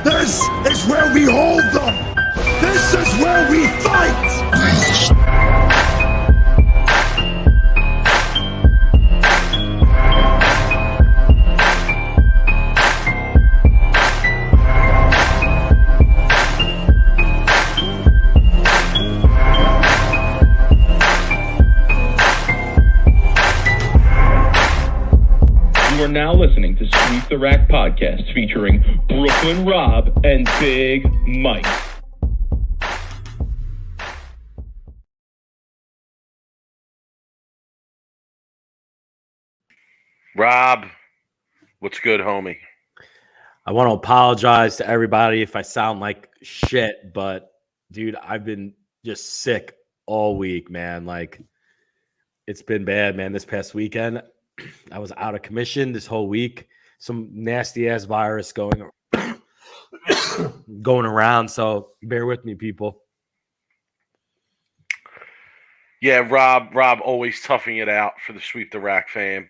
This is where we hold them. This is where we fight. You are now listening to Sweep the Rack podcast featuring Brooklyn Rob and Big Mike. Rob, what's good, homie? I want to apologize to everybody if I sound like shit, but dude, I've been just sick all week, man. Like, it's been bad, man. This past weekend, I was out of commission this whole week. Some nasty ass virus going around. So bear with me, people. Yeah, Rob always toughing it out for the Sweep the Rack fam.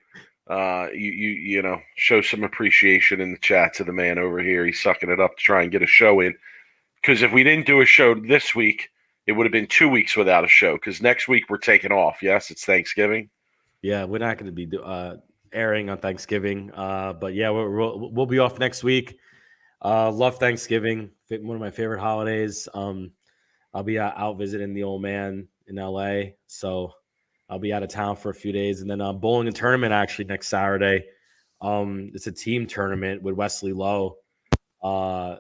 You know, show some appreciation in the chat to the man over here. He's sucking it up to try and get a show in. Because if we didn't do a show this week, it would have been 2 weeks without a show. Because next week we're taking off. Yes, it's Thanksgiving. Yeah, we're not going to be airing on Thanksgiving. But yeah, we'll be off next week. Love Thanksgiving. One of my favorite holidays. I'll be out visiting the old man in LA. So I'll be out of town for a few days. And then bowling and tournament actually next Saturday. It's a team tournament with Wesley Lowe.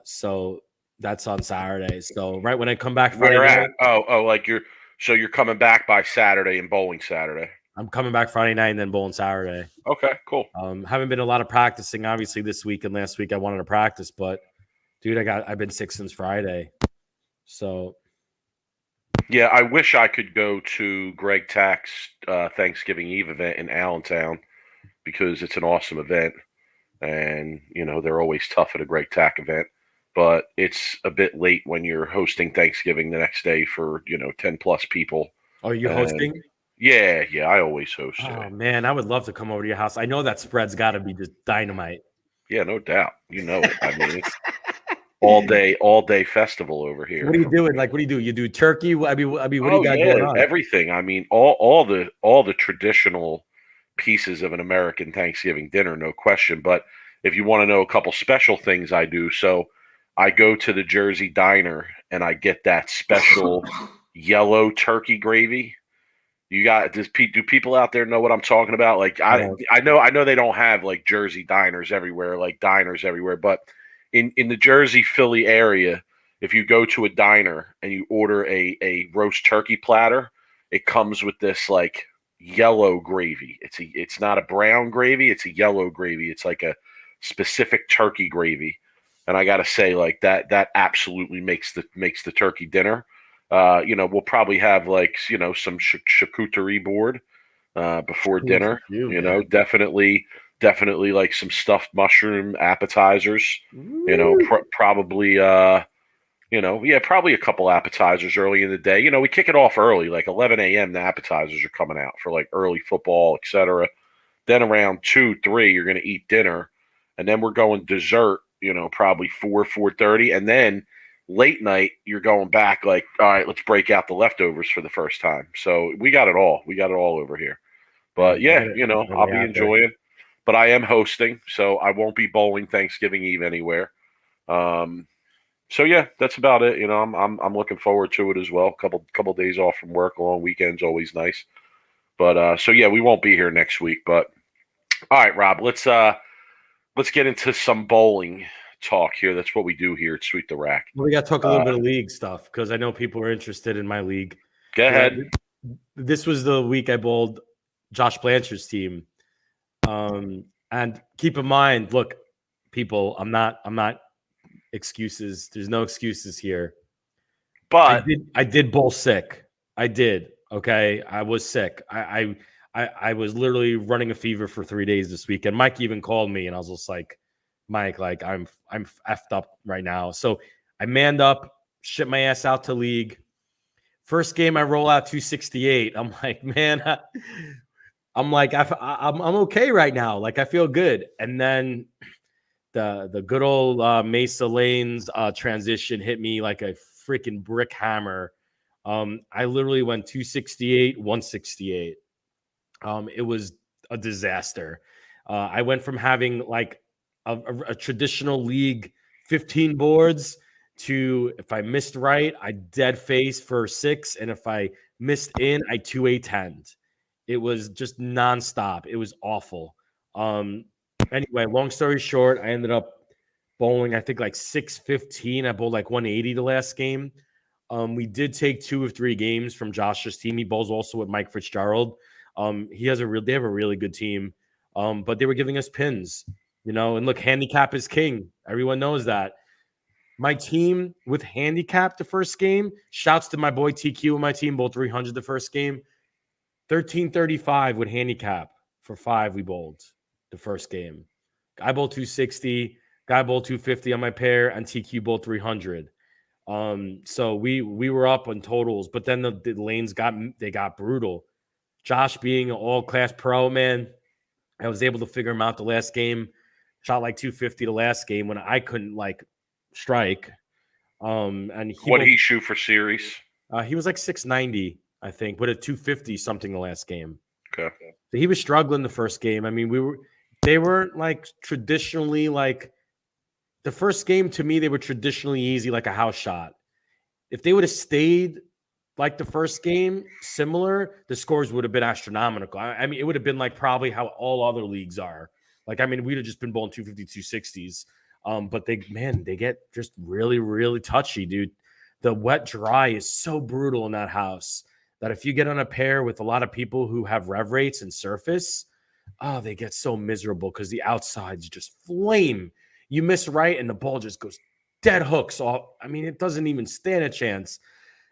So that's on Saturday. So right when I come back Friday night. Like you're coming back by Saturday and bowling Saturday. I'm coming back Friday night and then bowling Saturday. Okay, cool. Haven't been a lot of practicing, obviously, this week and last week I wanted to practice, but dude, I've been sick since Friday. So yeah, I wish I could go to Greg Tack's Thanksgiving Eve event in Allentown because it's an awesome event. And, you know, they're always tough at a Greg Tack event. But it's a bit late when you're hosting Thanksgiving the next day for, 10 plus people. Are you hosting? Yeah, I always host. Oh, man, I would love to come over to your house. I know that spread's got to be just dynamite. Yeah, no doubt. You know it. I mean, it's all day festival over here. What are you doing? Like, what do you do? You do turkey? I mean, what do you got going on? Everything. I mean, all the traditional pieces of an American Thanksgiving dinner, no question. But if you want to know a couple special things I do, so I go to the Jersey Diner and I get that special yellow turkey gravy. Do people out there know what I'm talking about? Like I know they don't have like Jersey diners everywhere, but in the Jersey, Philly area, if you go to a diner and you order a roast turkey platter, it comes with this like yellow gravy. It's not a brown gravy, it's a yellow gravy. It's like a specific turkey gravy. And I gotta say, like that absolutely makes the turkey dinner. We'll probably have like some charcuterie board before dinner. Definitely like some stuffed mushroom appetizers. Probably probably a couple appetizers early in the day. We kick it off early, like 11 a.m. The appetizers are coming out for like early football, etc. Then around 2, 3, you're gonna eat dinner, and then we're going dessert. Probably 4:30, and then late night, you're going back like, all right, let's break out the leftovers for the first time. So we got it all. We got it all over here. But yeah, I'll be enjoying. But I am hosting, so I won't be bowling Thanksgiving Eve anywhere. So yeah, that's about it. I'm looking forward to it as well. Couple days off from work, a long weekend's always nice. But so yeah, we won't be here next week. But all right, Rob, let's get into some bowling talk here. That's what we do here at Sweep the Rack. Well, we got to talk a little bit of league stuff because I know people are interested in my league. Go ahead. This was the week I bowled Josh Blanchard's team. And keep in mind, look, people, I'm not excuses. There's no excuses here. But I did bowl sick. I did. Okay. I was sick. I was literally running a fever for 3 days this week. And Mike even called me and I was just like, Mike, like I'm effed up right now. So I manned up, shipped my ass out to league. First game, I roll out 268. I'm like, man, I'm okay right now. Like I feel good. And then the good old Mesa Lanes transition hit me like a freaking brick hammer. I literally went 268, 168. It was a disaster. I went from having like a traditional league 15 boards to, if I missed right, I dead face for 6, and if I missed in, I 2-8-10'd. It was just nonstop. It was awful. Anyway, long story short, I ended up bowling, I think like 615. I bowled like 180 the last game. We did take 2 of 3 games from Josh's team. He bowls also with Mike Fitzgerald. They have a really good team. But they were giving us pins, and look, handicap is king. Everyone knows that. My team with handicap the first game, shouts to my boy TQ and my team, bowled 300 the first game. 1335 with handicap for 5 we bowled the first game. I bowled 260, guy bowled 250 on my pair, and TQ bowled 300. So we were up on totals, but then the lanes got brutal. Josh being an all-class pro, man, I was able to figure him out the last game. Shot like 250 the last game when I couldn't like strike. And What did he shoot for series? He was like 690, I think, with a 250 something the last game. Okay. So he was struggling the first game. I mean, they weren't like traditionally like the first game to me, they were traditionally easy, like a house shot. If they would have stayed like the first game, similar, the scores would have been astronomical. I mean, it would have been like probably how all other leagues are. Like, I mean, we'd have just been bowling 250, 260s. But they get just really, really touchy, dude. The wet dry is so brutal in that house that if you get on a pair with a lot of people who have rev rates and surface, they get so miserable because the outsides just flame. You miss right and the ball just goes dead hooks off. I mean, it doesn't even stand a chance.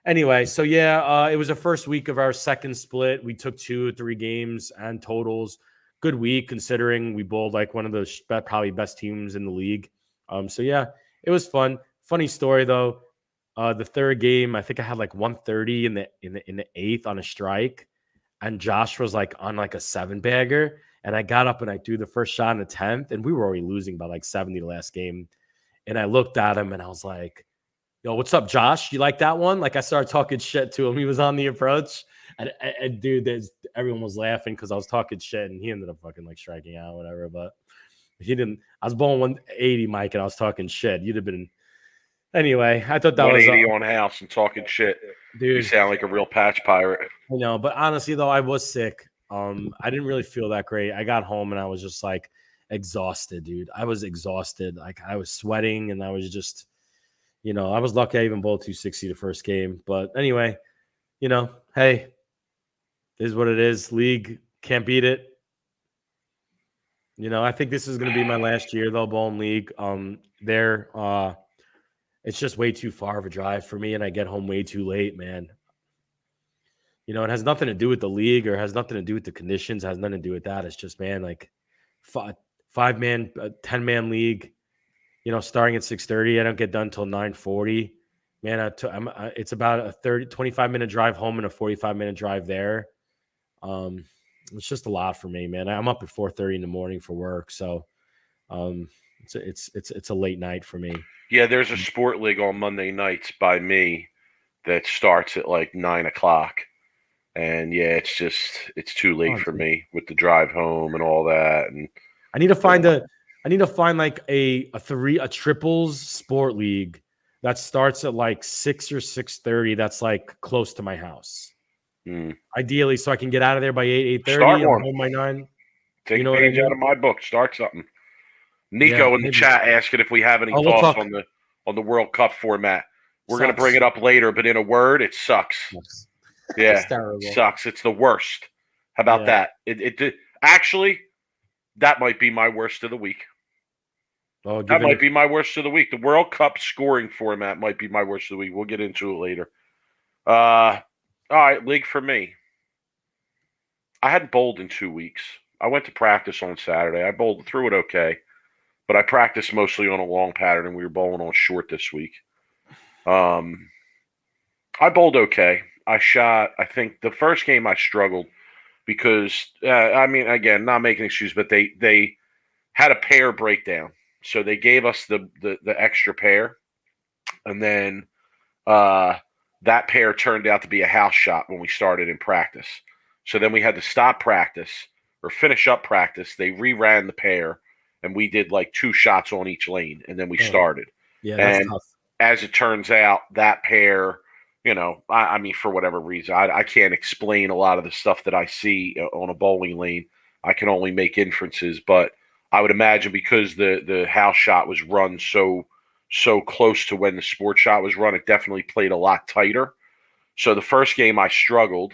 Anyway, so yeah, it was the first week of our second split. We took 2 or 3 games and totals. Good week considering we bowled like one of the probably best teams in the league. So yeah, it was fun. Funny story though. The third game, I think I had like 130 in the 8th on a strike, and Josh was like on like a 7-bagger, and I got up and I threw the first shot in the 10th, and we were already losing by like 70 the last game. And I looked at him and I was like, "Yo, what's up, Josh? You like that one?" Like I started talking shit to him. He was on the approach, and dude, everyone was laughing because I was talking shit, and he ended up fucking like striking out, whatever. But he didn't. I was bowling 180, Mike, and I was talking shit. You'd have been. Anyway, I thought that 180 was on house and talking shit. dude. You sound like a real patch pirate. But honestly though, I was sick. I didn't really feel that great. I got home and I was just like exhausted, dude. I was exhausted. Like I was sweating and I was just, I was lucky I even bowled 260 the first game. But anyway, hey, this is what it is. League can't beat it. I think this is going to be my last year though, bowling league. It's just way too far of a drive for me, and I get home way too late, man. It has nothing to do with the league or has nothing to do with the conditions. It has nothing to do with that. It's just, man, like 5-man, 10-man league, starting at 6:30. I don't get done till 9:40. Man, it's about a 25-minute drive home and a 45-minute drive there. It's just a lot for me, man. I'm up at 4:30 in the morning for work, so it's a late night for me. Yeah, there's a sport league on Monday nights by me that starts at like 9 o'clock. And yeah, it's too late for me with the drive home and all that. And I need to find like a triples sport league that starts at like 6 or 6:30. That's like close to my house. Ideally, so I can get out of there by 8:30. Start one. Home by 9. Take a page out of my book. Start something. Nico in the chat asking if we have any thoughts on the World Cup format. We're going to bring it up later, but in a word, it sucks. Yeah, it sucks. It's the worst. How about that? It actually, that might be my worst of the week. Oh, that might be my worst of the week. The World Cup scoring format might be my worst of the week. We'll get into it later. All right, league for me. I hadn't bowled in 2 weeks. I went to practice on Saturday. I bowled through it okay. But I practiced mostly on a long pattern, and we were bowling on short this week. I bowled okay. I think the first game I struggled because, again, not making excuses, but they had a pair breakdown. So they gave us the extra pair, and then that pair turned out to be a house shot when we started in practice. So then we had to stop practice or finish up practice. They reran the pair, and we did like 2 shots on each lane, and then we started. Yeah, that's And tough. as it turns out, that pair, I mean, for whatever reason, I can't explain a lot of the stuff that I see on a bowling lane. I can only make inferences, but I would imagine because the house shot was run so close to when the sport shot was run, it definitely played a lot tighter. So the first game I struggled,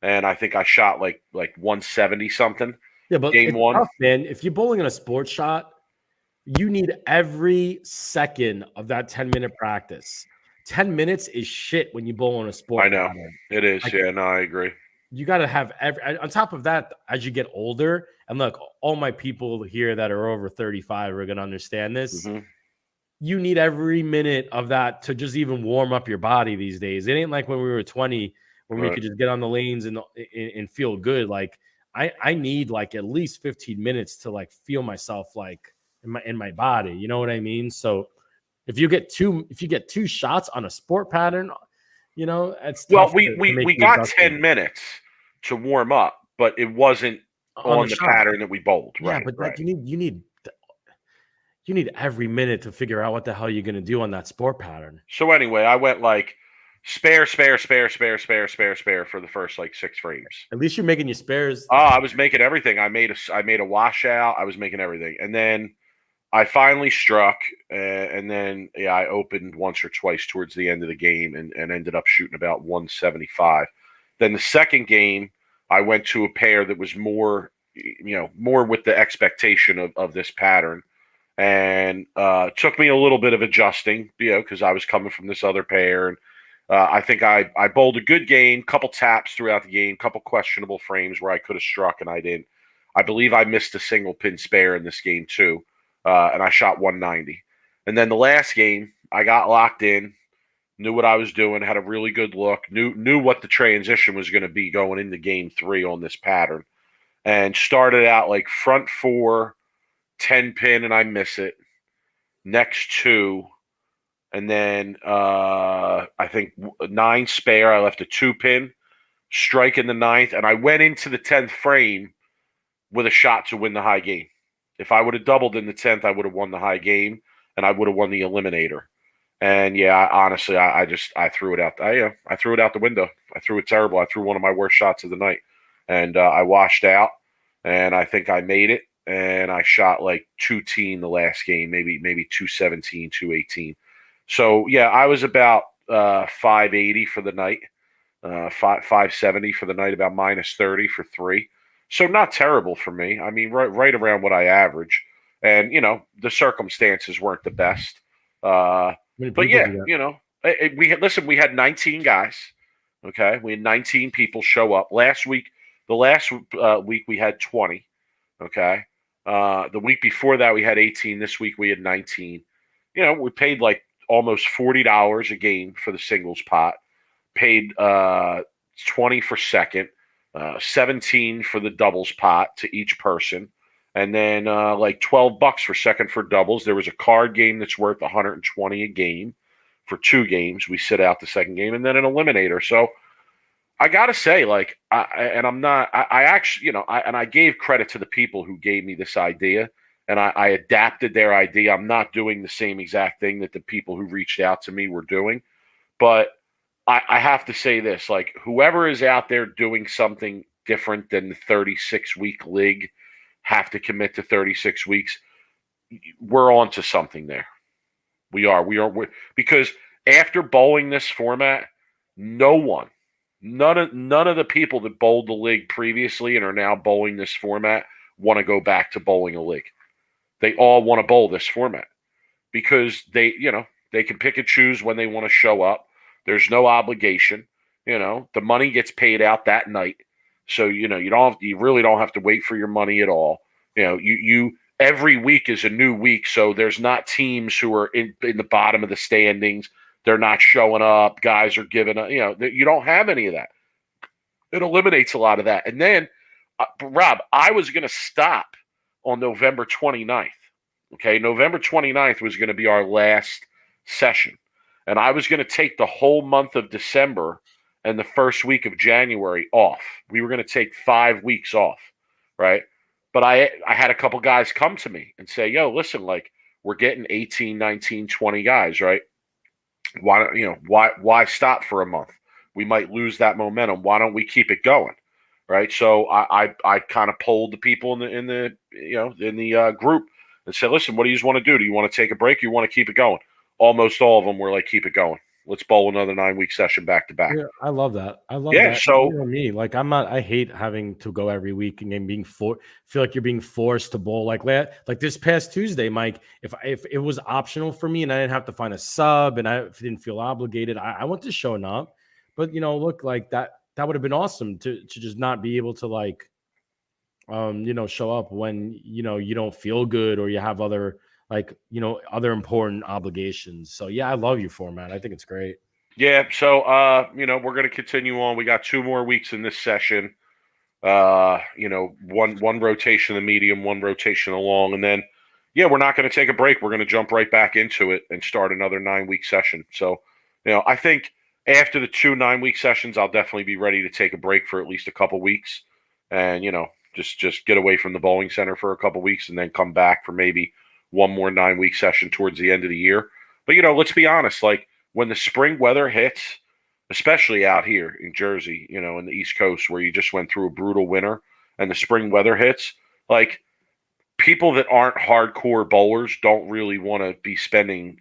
and I think I shot like 170 something. Yeah, but Game it's one. tough, man. If you're bowling in a sports shot, you need every second of that 10-minute practice. 10 minutes is shit when you bowl on a sport I know pattern. it is. Like, Yeah, no, I agree. you got to have on top of that, as you get older, and look, all my people here that are over 35 are going to understand this. Mhm. You need every minute of that to just even warm up your body these days. It ain't like when we were 20 when we Right. could just get on the lanes and feel good. Like I need like at least 15 minutes to like feel myself like in my body. You know what I mean? So if you get two shots on a sport pattern, it's Well, tough we to make we the got adjustment 10 minutes to warm up, but it wasn't on the on the shot. pattern that we bowled. Yeah, Right, but right. like you need every minute to figure out what the hell you're gonna do on that sport pattern. So anyway, I went like spare for the first like 6 frames. At least you're making your spares. Oh, I was making everything. I made a washout. I was making everything, and then I finally struck, and then I opened once or twice towards the end of the game, and ended up shooting about 175. Then the second game, I went to a pair that was more with the expectation of this pattern, and took me a little bit of adjusting, because I was coming from this other pair, and I think I bowled a good game, couple taps throughout the game, couple questionable frames where I could have struck and I didn't. I believe I missed a single pin spare in this game too, and I shot 190. And then the last game, I got locked in, knew what I was doing, had a really good look, knew what the transition was going to be going into game 3 on this pattern, and started out like front 4, 10 pin, and I miss it. Next 2, and then I think 9 spare. I left a 2 pin, strike in the 9th, and I went into the 10th frame with a shot to win the high game. If I would have doubled in the 10th, I would have won the high game, and I would have won the eliminator. And yeah, honestly, I threw it out. I threw it out the window. I threw it terrible. I threw one of my worst shots of the night, and I washed out. And I think I made it, and I shot like 2-teen the last game, maybe 217, 218. So yeah, I was about 580 for the night, 570 for the night, about minus 30 for 3. So not terrible for me. I mean, right around what I average. And the circumstances weren't the best. But yeah, we had 19 guys. Okay, we had 19 people show up last week. The last week we had 20. Okay, the week before that we had 18. This week we had 19. We paid like almost $40 a game for the singles pot. Paid 20 for second, 17 for the doubles pot to each person, and then like $12 for second for doubles. There was a card game that's worth 120 a game for 2 games. We sit out the second game, and then an eliminator. So I gotta say, like, I actually, I gave credit to the people who gave me this idea, and I adapted their idea. I'm not doing the same exact thing that the people who reached out to me were doing, but I have to say this, like, whoever is out there doing something different than the 36-week league, have to commit to 36 weeks, we're on to something there. We are because after bowling this format, none of the people that bowled the league previously and are now bowling this format want to go back to bowling a league. They all want to bowl this format because they can pick and choose when they want to show up. There's no obligation. The money gets paid out that night. So, you really don't have to wait for your money at all. You every week is a new week. So there's not teams who are in the bottom of the standings. They're not showing up. Guys are giving up. You don't have any of that. It eliminates a lot of that. And then, Rob, I was going to stop on November 29th. Okay, November 29th was going to be our last session. And I was going to take the whole month of December and the first week of January off. We were going to take 5 weeks off, right? But I had a couple guys come to me and say, yo, listen, like, we're getting 18, 19, 20 guys, right? Why stop for a month? We might lose that momentum. Why don't we keep it going? Right. So I kind of polled the people in the group and said, listen, what do you want to do? Do you want to take a break? Or you want to keep it going? Almost all of them were like, keep it going. Let's bowl another 9-week session back to back. Yeah, I love that. I love Yeah, that. so You know me, like I hate having to go every week and then feel like you're being forced to bowl like that. Like this past Tuesday, Mike, if it was optional for me and I didn't have to find a sub and I didn't feel obligated, I went to showing up. But look, like that would have been awesome to just not be able to like show up when you don't feel good or you have other other important obligations. So yeah, I love your format. I think it's great. Yeah, so we're going to continue on. We got 2 more weeks in this session. One rotation of the medium, one rotation along, and then we're not going to take a break. We're going to jump right back into it and start another 9-week session. So, I think after the 2 9-week sessions, I'll definitely be ready to take a break for at least a couple weeks, and just get away from the bowling center for a couple weeks, and then come back for maybe one more 9-week session towards the end of the year. But let's be honest, like, when the spring weather hits, especially out here in Jersey, in the East Coast where you just went through a brutal winter and the spring weather hits, like, people that aren't hardcore bowlers don't really want to be spending,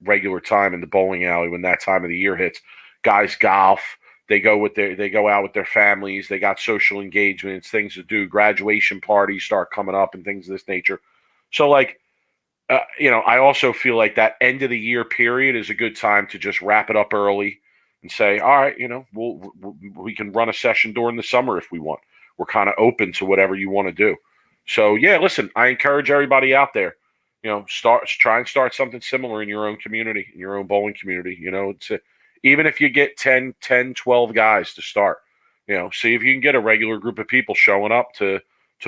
regular time in the bowling alley when that time of the year hits. Guys golf, they go out with their families, they got social engagements, things to do, graduation parties start coming up and things of this nature. So like, I also feel like that end of the year period is a good time to just wrap it up early and say, all right, we can run a session during the summer if we want. We're kind of open to whatever you want to do. So yeah, listen, I encourage everybody out there, try and start something similar in your own community, in your own bowling community. Even if you get 10, 12 guys to start, see if you can get a regular group of people showing up to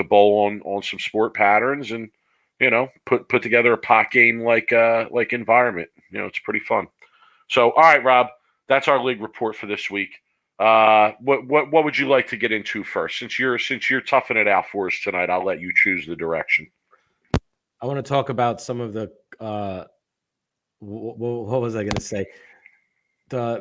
bowl on some sport patterns and, put together a pot game like environment. It's pretty fun. So, all right, Rob, that's our league report for this week. What would you like to get into first? Since you're toughing it out for us tonight, I'll let you choose the direction. I want to talk about some of the what was I going to say? I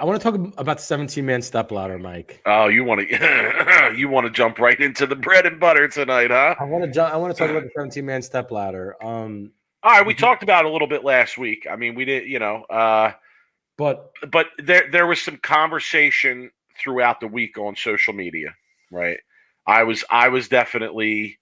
want to talk about the 17-man step ladder, Mike. Oh, you want to jump right into the bread and butter tonight, huh? I want to talk about the 17-man step ladder. All right, we talked about it a little bit last week. I mean, we did, but there was some conversation throughout the week on social media, right? I was definitely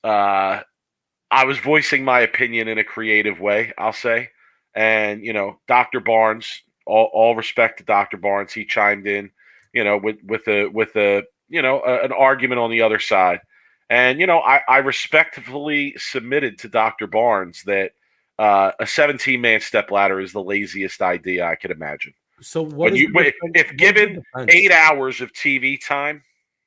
I was voicing my opinion in a creative way, I'll say. And, Dr. Barnes, all respect to Dr. Barnes, he chimed in, with an argument on the other side. And, I respectfully submitted to Dr. Barnes that a 17-man step ladder is the laziest idea I could imagine. So if given 8 hours of TV time,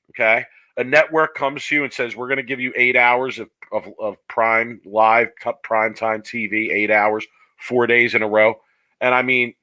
okay, a network comes to you and says, we're going to give you 8 hours of prime live prime time TV, 8 hours, 4 days in a row. And I mean,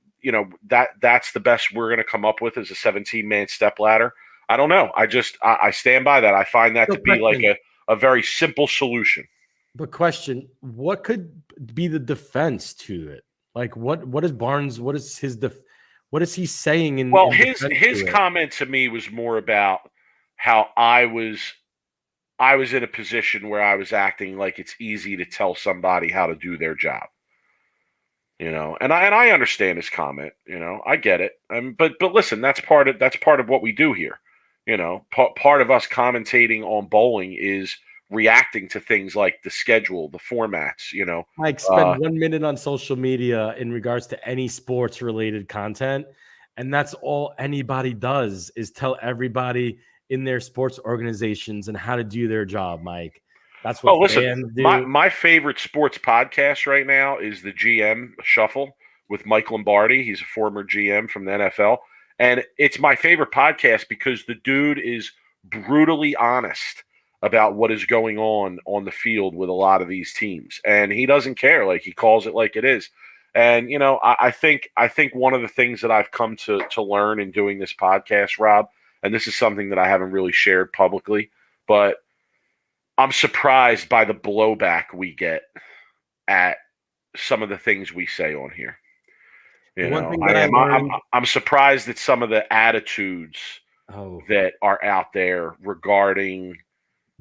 that's the best we're going to come up with as a 17-man step ladder. I don't know. I stand by that. I find that to be like a very simple solution. But question, what could be the defense to it? Like what is Barnes, what is he saying his comment to me was more about how I was in a position where I was acting like it's easy to tell somebody how to do their job. And I understand his comment. I get it. But listen, that's part of what we do here. Part of us commentating on bowling is reacting to things like the schedule, the formats. Mike, spend 1 minute on social media in regards to any sports related content, and that's all anybody does is tell everybody in their sports organizations and how to do their job, Mike. That's what fans do. My favorite sports podcast right now is the GM Shuffle with Mike Lombardi. He's a former GM from the NFL. And it's my favorite podcast because the dude is brutally honest about what is going on the field with a lot of these teams, and he doesn't care. Like, he calls it like it is. And I think one of the things that I've come to learn in doing this podcast, Rob, and this is something that I haven't really shared publicly, but I'm surprised by the blowback we get at some of the things we say on here. I'm surprised at some of the attitudes that are out there regarding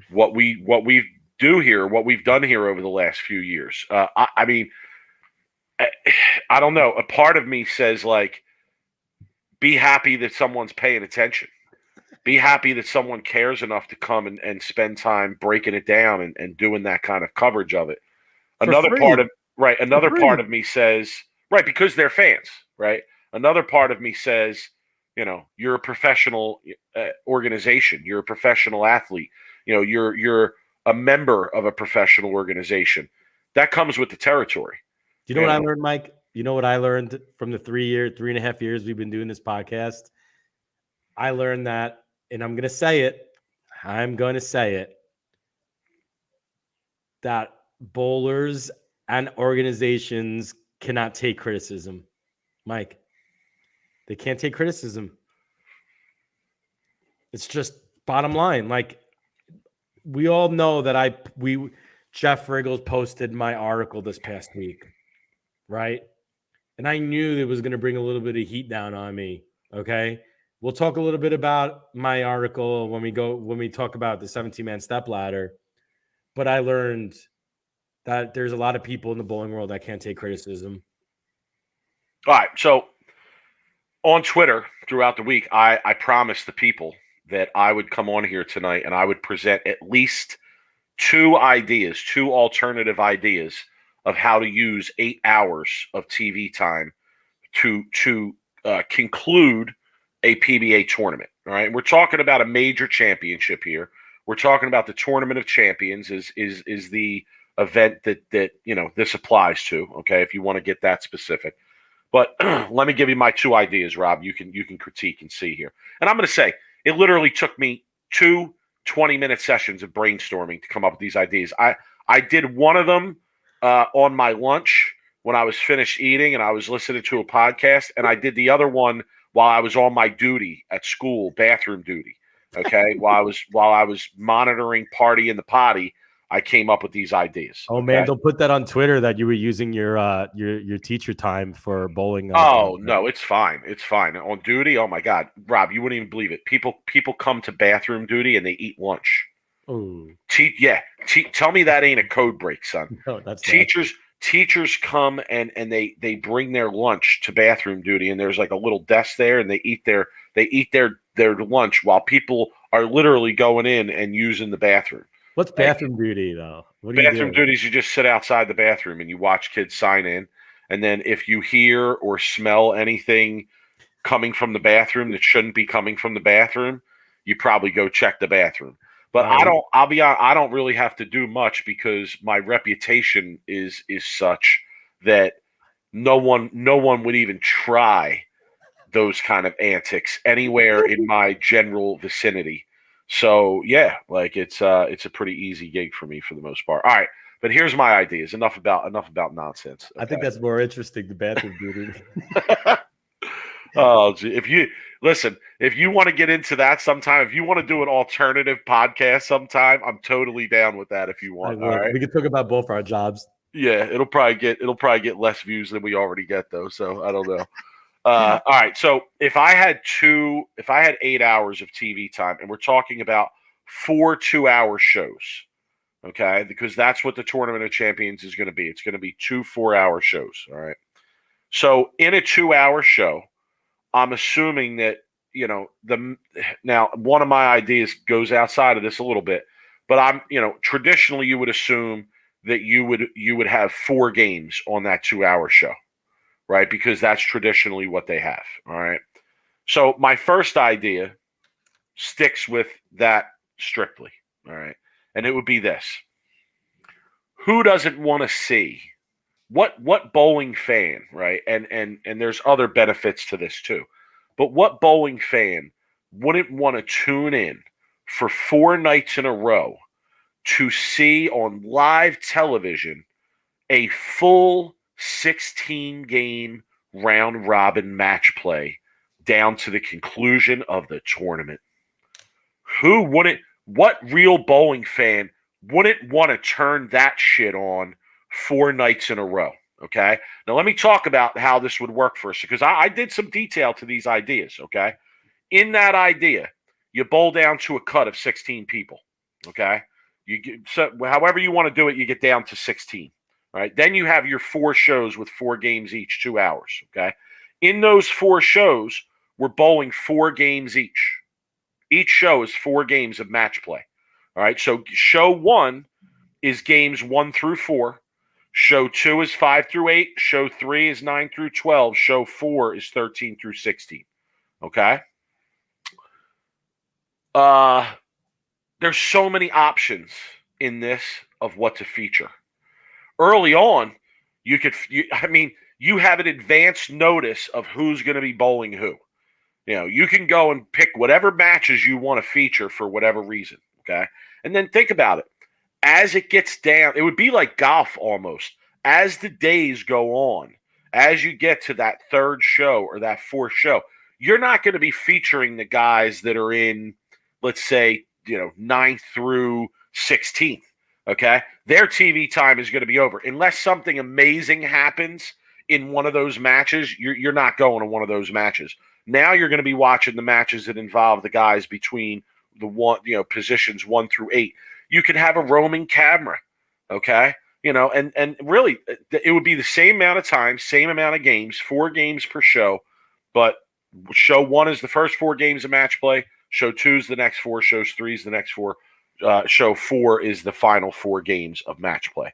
what we do here, what we've done here over the last few years. I mean, I don't know. A part of me says, like, be happy that someone's paying attention. Be happy that someone cares enough to come and spend time breaking it down and doing that kind of coverage of it. Another part of me says, right, because they're fans, right? Another part of me says, you're a professional organization. You're a professional athlete. You're a member of a professional organization. That comes with the territory. Do you know what I learned, Mike? You know what I learned from the 3.5 years we've been doing this podcast? I learned that, and I'm going to say it, that bowlers and organizations cannot take criticism. Mike, they can't take criticism. It's just bottom line. Like, we all know that Jeff Riggles posted my article this past week, right? And I knew it was going to bring a little bit of heat down on me. Okay. We'll talk a little bit about my article when we talk about the 17-man stepladder. But I learned that there's a lot of people in the bowling world that can't take criticism. All right. So on Twitter throughout the week, I promised the people that I would come on here tonight and I would present at least two alternative ideas of how to use 8 hours of TV time to conclude a PBA tournament. All right. And we're talking about a major championship here. We're talking about the Tournament of Champions is the event that this applies to. Okay. If you want to get that specific. But let me give you my two ideas, Rob. You can critique and see here. And I'm going to say it literally took me 2 20-minute sessions of brainstorming to come up with these ideas. I did one of them on my lunch when I was finished eating and I was listening to a podcast, and I did the other one while I was on my duty at school, bathroom duty. Okay, while I was monitoring Party in the Potty, I came up with these ideas. Oh, man, don't put that on Twitter that you were using your teacher time for bowling. No, it's fine. It's fine. On duty, oh my God, Rob, you wouldn't even believe it. People come to bathroom duty and they eat lunch. Oh, tell me that ain't a code break, son. No, that's teachers come and they bring their lunch to bathroom duty, and there's like a little desk there, and they eat their lunch while people are literally going in and using the bathroom. What's bathroom duty, though? Bathroom duty is you just sit outside the bathroom and you watch kids sign in. And then if you hear or smell anything coming from the bathroom that shouldn't be coming from the bathroom, you probably go check the bathroom. But I'll be honest, I don't really have to do much because my reputation is such that no one would even try those kind of antics anywhere in my general vicinity. So yeah, like it's a pretty easy gig for me for the most part. All right, but here's my ideas. Enough about nonsense. Okay? I think that's more interesting, the bathroom duty. Oh, gee. If you want to get into that sometime, if you want to do an alternative podcast sometime, I'm totally down with that. If you want, all right. We can talk about both our jobs. Yeah, it'll probably get less views than we already get though. So I don't know. All right. So if I had 8 hours of TV time, and we're talking about 4 2-hour shows, okay, because that's what the Tournament of Champions is going to be. It's going to be 2 4-hour shows. All right. So in a 2-hour show, I'm assuming that, now one of my ideas goes outside of this a little bit, but traditionally you would assume that you would have 4 games on that 2-hour show. Right, because that's traditionally what they have. All right. So my first idea sticks with that strictly. All right. And it would be this. Who doesn't want to see what bowling fan, right? And there's other benefits to this too. But what bowling fan wouldn't want to tune in for 4 nights in a row to see on live television a full 16-game round-robin match play down to the conclusion of the tournament. Who wouldn't, what real bowling fan wouldn't want to turn that shit on 4 nights in a row? Okay. Now let me talk about how this would work first, because I did some detail to these ideas. Okay. In that idea, you bowl down to a cut of 16 people. Okay. You get, so however you want to do it, you get down to 16. Right. Then you have your 4 shows with 4 games each, 2 hours. Okay. In those 4 shows, we're bowling 4 games each. Each show is 4 games of match play. All right. So show 1 is games 1 through 4. Show 2 is 5 through 8. Show 3 is 9 through 12. Show 4 is 13 through 16. Okay? There's so many options in this of what to feature. Early on, you have an advance notice of who's going to be bowling who. You know, you can go and pick whatever matches you want to feature for whatever reason. Okay? And then think about it. As it gets down, it would be like golf almost. As the days go on, as you get to that 3rd show or that 4th show, you're not going to be featuring the guys that are in, let's say, 9th through 16th. Okay? Their TV time is going to be over. Unless something amazing happens in one of those matches, you're not going to one of those matches. Now you're going to be watching the matches that involve the guys between the positions 1 through 8. You could have a roaming camera, okay? And really, it would be the same amount of time, same amount of games, 4 games per show, but show 1 is the first 4 games of match play, show 2 is the next 4, show 3 is the next 4, show 4 is the final 4 games of match play,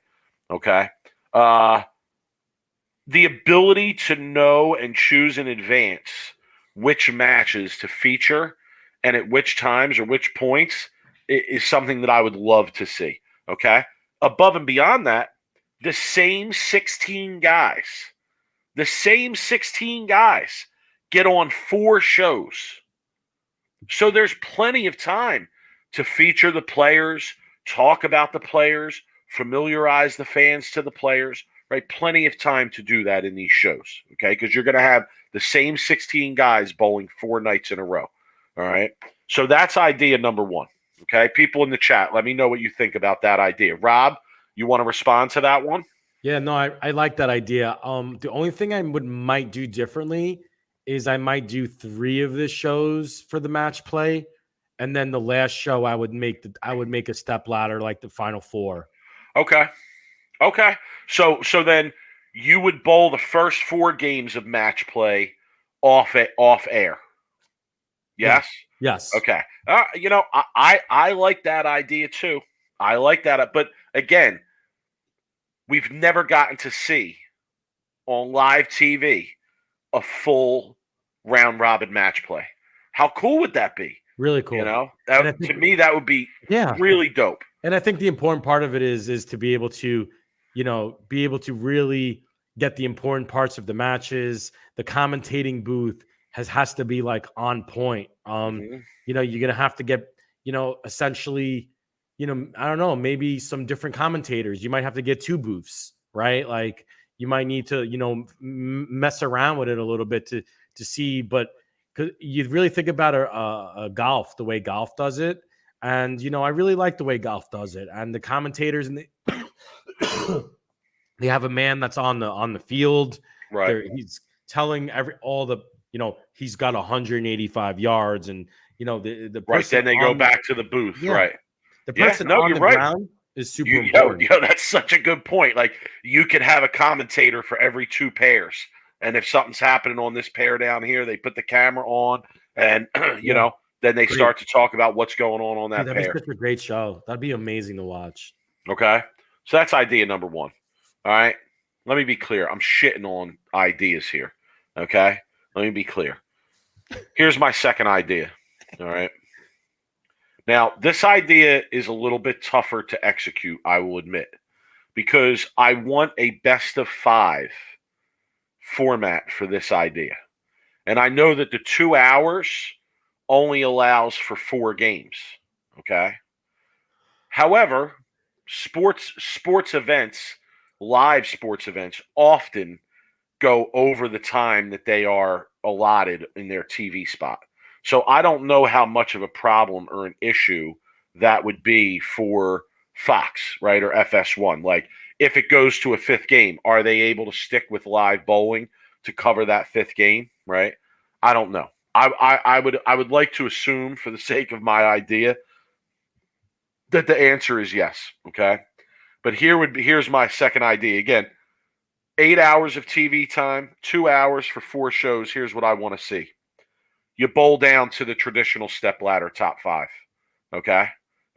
okay? The ability to know and choose in advance which matches to feature and at which times or which points is something that I would love to see, okay? Above and beyond that, the same 16 guys get on 4 shows. So there's plenty of time to feature the players, talk about the players, familiarize the fans to the players, right? Plenty of time to do that in these shows, okay? Because you're going to have the same 16 guys bowling 4 nights in a row, all right? So that's idea number 1. Okay, people in the chat, let me know what you think about that idea. Rob, you want to respond to that one? Yeah, no, I like that idea. The only thing I might do differently is I might do 3 of the shows for the match play, and then the last show I would make a step ladder like the final 4. Okay. So then you would bowl the first 4 games of match play off air. Yes. Yes. Okay. I like that idea too. I like that, but again, we've never gotten to see on live TV a full round robin match play. How cool would that be? Really cool. To me, that would be really dope. And I think the important part of it is to be able to, really get the important parts of the matches. The commentating booth has to be like on point. You're gonna have to get, essentially, I don't know, maybe some different commentators. You might have to get 2 booths, right? Like you might need to, mess around with it a little bit to see. But because you really think about a golf, the way golf does it, and I really like the way golf does it, and the commentators and they have a man that's on the field, right? He's telling he's got 185 yards, and the right. Then they go back to the booth, right? The person on the ground is super important. That's such a good point. Like you could have a commentator for every 2 pairs, and if something's happening on this pair down here, they put the camera on, and then they start to talk about what's going on that pair. That'd be such a great show. That'd be amazing to watch. Okay, so that's idea number 1. All right, let me be clear. I'm shitting on ideas here. Okay, let me be clear. Here's my second idea. All right. Now, this idea is a little bit tougher to execute, I will admit, because I want a best of 5 format for this idea. And I know that the 2 hours only allows for 4 games. Okay. However, sports events, live sports events, often go over the time that they are allotted in their TV spot. So I don't know how much of a problem or an issue that would be for Fox, right, or FS1. Like, if it goes to a fifth game, are they able to stick with live bowling to cover that fifth game, right? I don't know. I would like to assume, for the sake of my idea, that the answer is yes. Okay, but here's my second idea. Again, 8 hours of TV time, 2 hours for 4 shows. Here's what I want to see. You bowl down to the traditional step ladder top 5. Okay,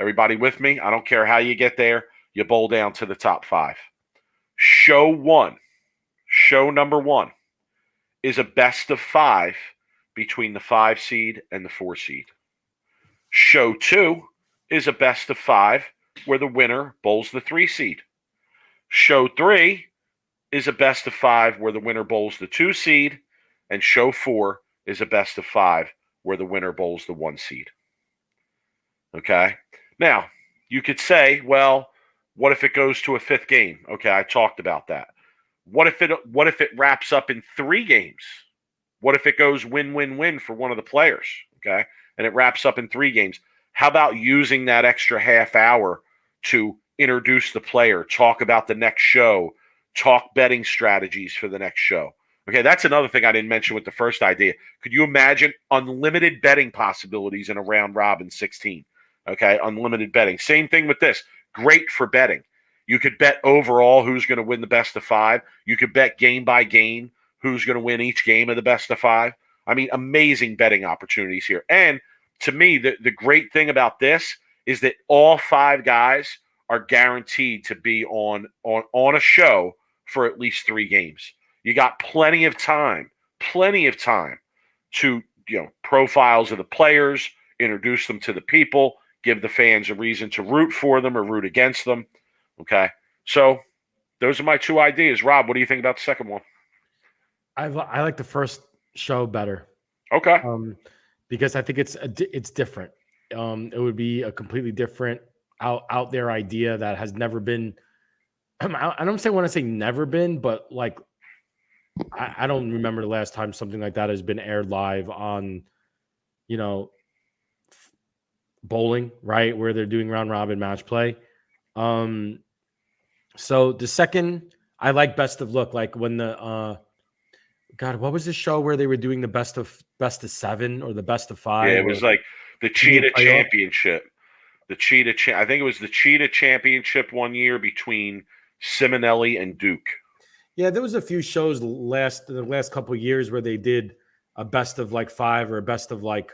everybody with me? I don't care how you get there. You bowl down to the top 5. Show number 1 is a best of 5 between the 5 seed and the 4 seed. Show 2 is a best of 5 where the winner bowls the 3 seed. Show 3 is a best of 5 where the winner bowls the 2 seed, and show 4 is a best of 5 where the winner bowls the 1 seed. Okay? Now, you could say, well, what if it goes to a fifth game? Okay, I talked about that. What if it wraps up in 3 games? What if it goes win-win-win for one of the players? Okay? And it wraps up in 3 games. How about using that extra half hour to introduce the player, talk about the next show, talk betting strategies for the next show? Okay, that's another thing I didn't mention with the first idea. Could you imagine unlimited betting possibilities in a round robin 16? Okay, unlimited betting. Same thing with this. Great for betting. You could bet overall who's going to win the best of 5. You could bet game by game who's going to win each game of the best of 5. I mean, amazing betting opportunities here. And to me, the great thing about this is that all 5 guys are guaranteed to be on a show for at least 3 games. You got plenty of time to, profiles of the players, introduce them to the people, give the fans a reason to root for them or root against them. Okay. So those are my 2 ideas. Rob, what do you think about the second one? I like the first show better. Okay. Because I think it's different. It would be a completely different out there idea that has never been. I don't want to say never been, but like I don't remember the last time something like that has been aired live on, bowling, right, where they're doing round robin match play. So the second, I like best of look, like when the God, what was the show where they were doing the best of 7 or the best of 5? Yeah, it was like the Cheetah Championship. I think it was the Cheetah Championship one year between Simonelli and Duke. Yeah, there was a few shows the last couple of years where they did a best of like 5 or a best of like,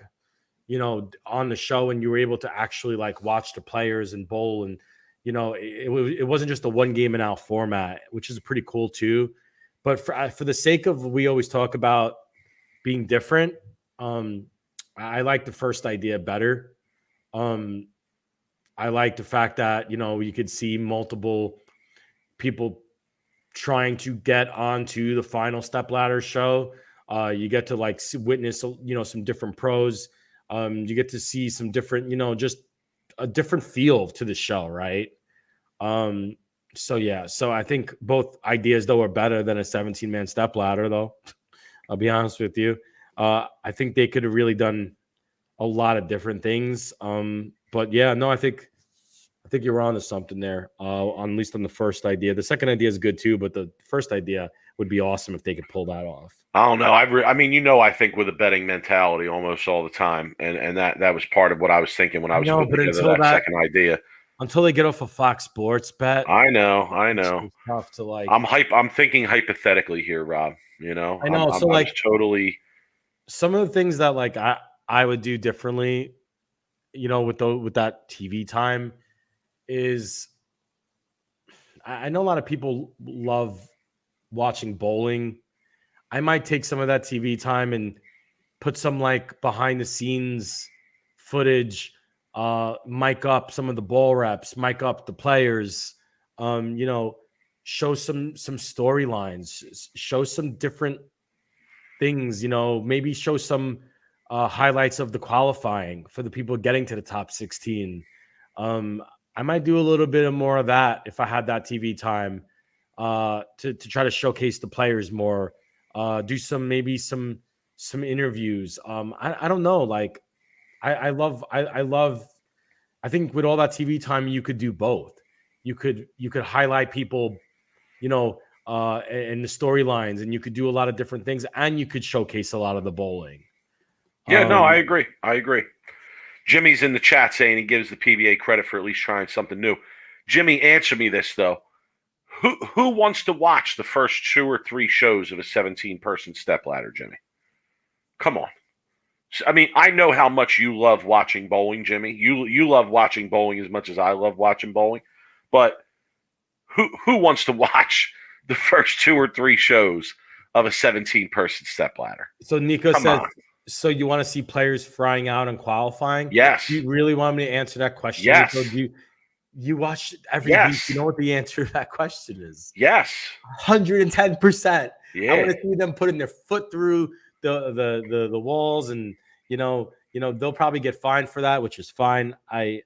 on the show, and you were able to actually like watch the players and bowl, and it wasn't just a one game and out format, which is pretty cool too. But for the sake of, we always talk about being different, I like the first idea better. I like the fact that, you could see multiple people trying to get onto the final stepladder show. You get to like witness, some different pros. You get to see some different, just a different feel to the show, right? So I think both ideas though are better than a 17-man stepladder, though. I'll be honest with you. I think they could have really done a lot of different things. But yeah, no, I think you're on to something there. At least on the first idea. The second idea is good too, but the first idea would be awesome if they could pull that off. I don't know. I think with a betting mentality almost all the time, and that was part of what I was thinking when I was putting together that second idea. Until they get off a Fox Sports bet. I know. It's tough to like. I'm thinking hypothetically here, Rob. I know. I'm totally. Some of the things that like I would do differently, with that TV time, is I know a lot of people love watching bowling. I might take some of that TV time and put some like behind the scenes footage, mic up some of the ball reps, mic up the players, show some storylines, show some different things, maybe show some highlights of the qualifying for the people getting to the top 16. I might do a little bit of more of that if I had that TV time, to try to showcase the players more. Do maybe some interviews. I don't know. Like I love I love. I think with all that TV time, you could do both. You could highlight people, and the storylines, and you could do a lot of different things, and you could showcase a lot of the bowling. Yeah, no, I Um, agree. I agree. Jimmy's in the chat saying he gives the PBA credit for at least trying something new. Jimmy, answer me this though. Who wants to watch the first 2 or 3 shows of a 17-person stepladder, Jimmy? Come on. I mean, I know how much you love watching bowling, Jimmy. You love watching bowling as much as I love watching bowling. But who wants to watch the first 2 or 3 shows of a 17-person stepladder? so Nico Come says, on. so you want to see players frying out and qualifying? Yes. Do you really want me to answer that question, Yes. Nico? You watch every week. Yes. You know what the answer to that question is? Yes. 110%. Yeah. I want to see them putting their foot through the walls, and they'll probably get fined for that, which is fine. I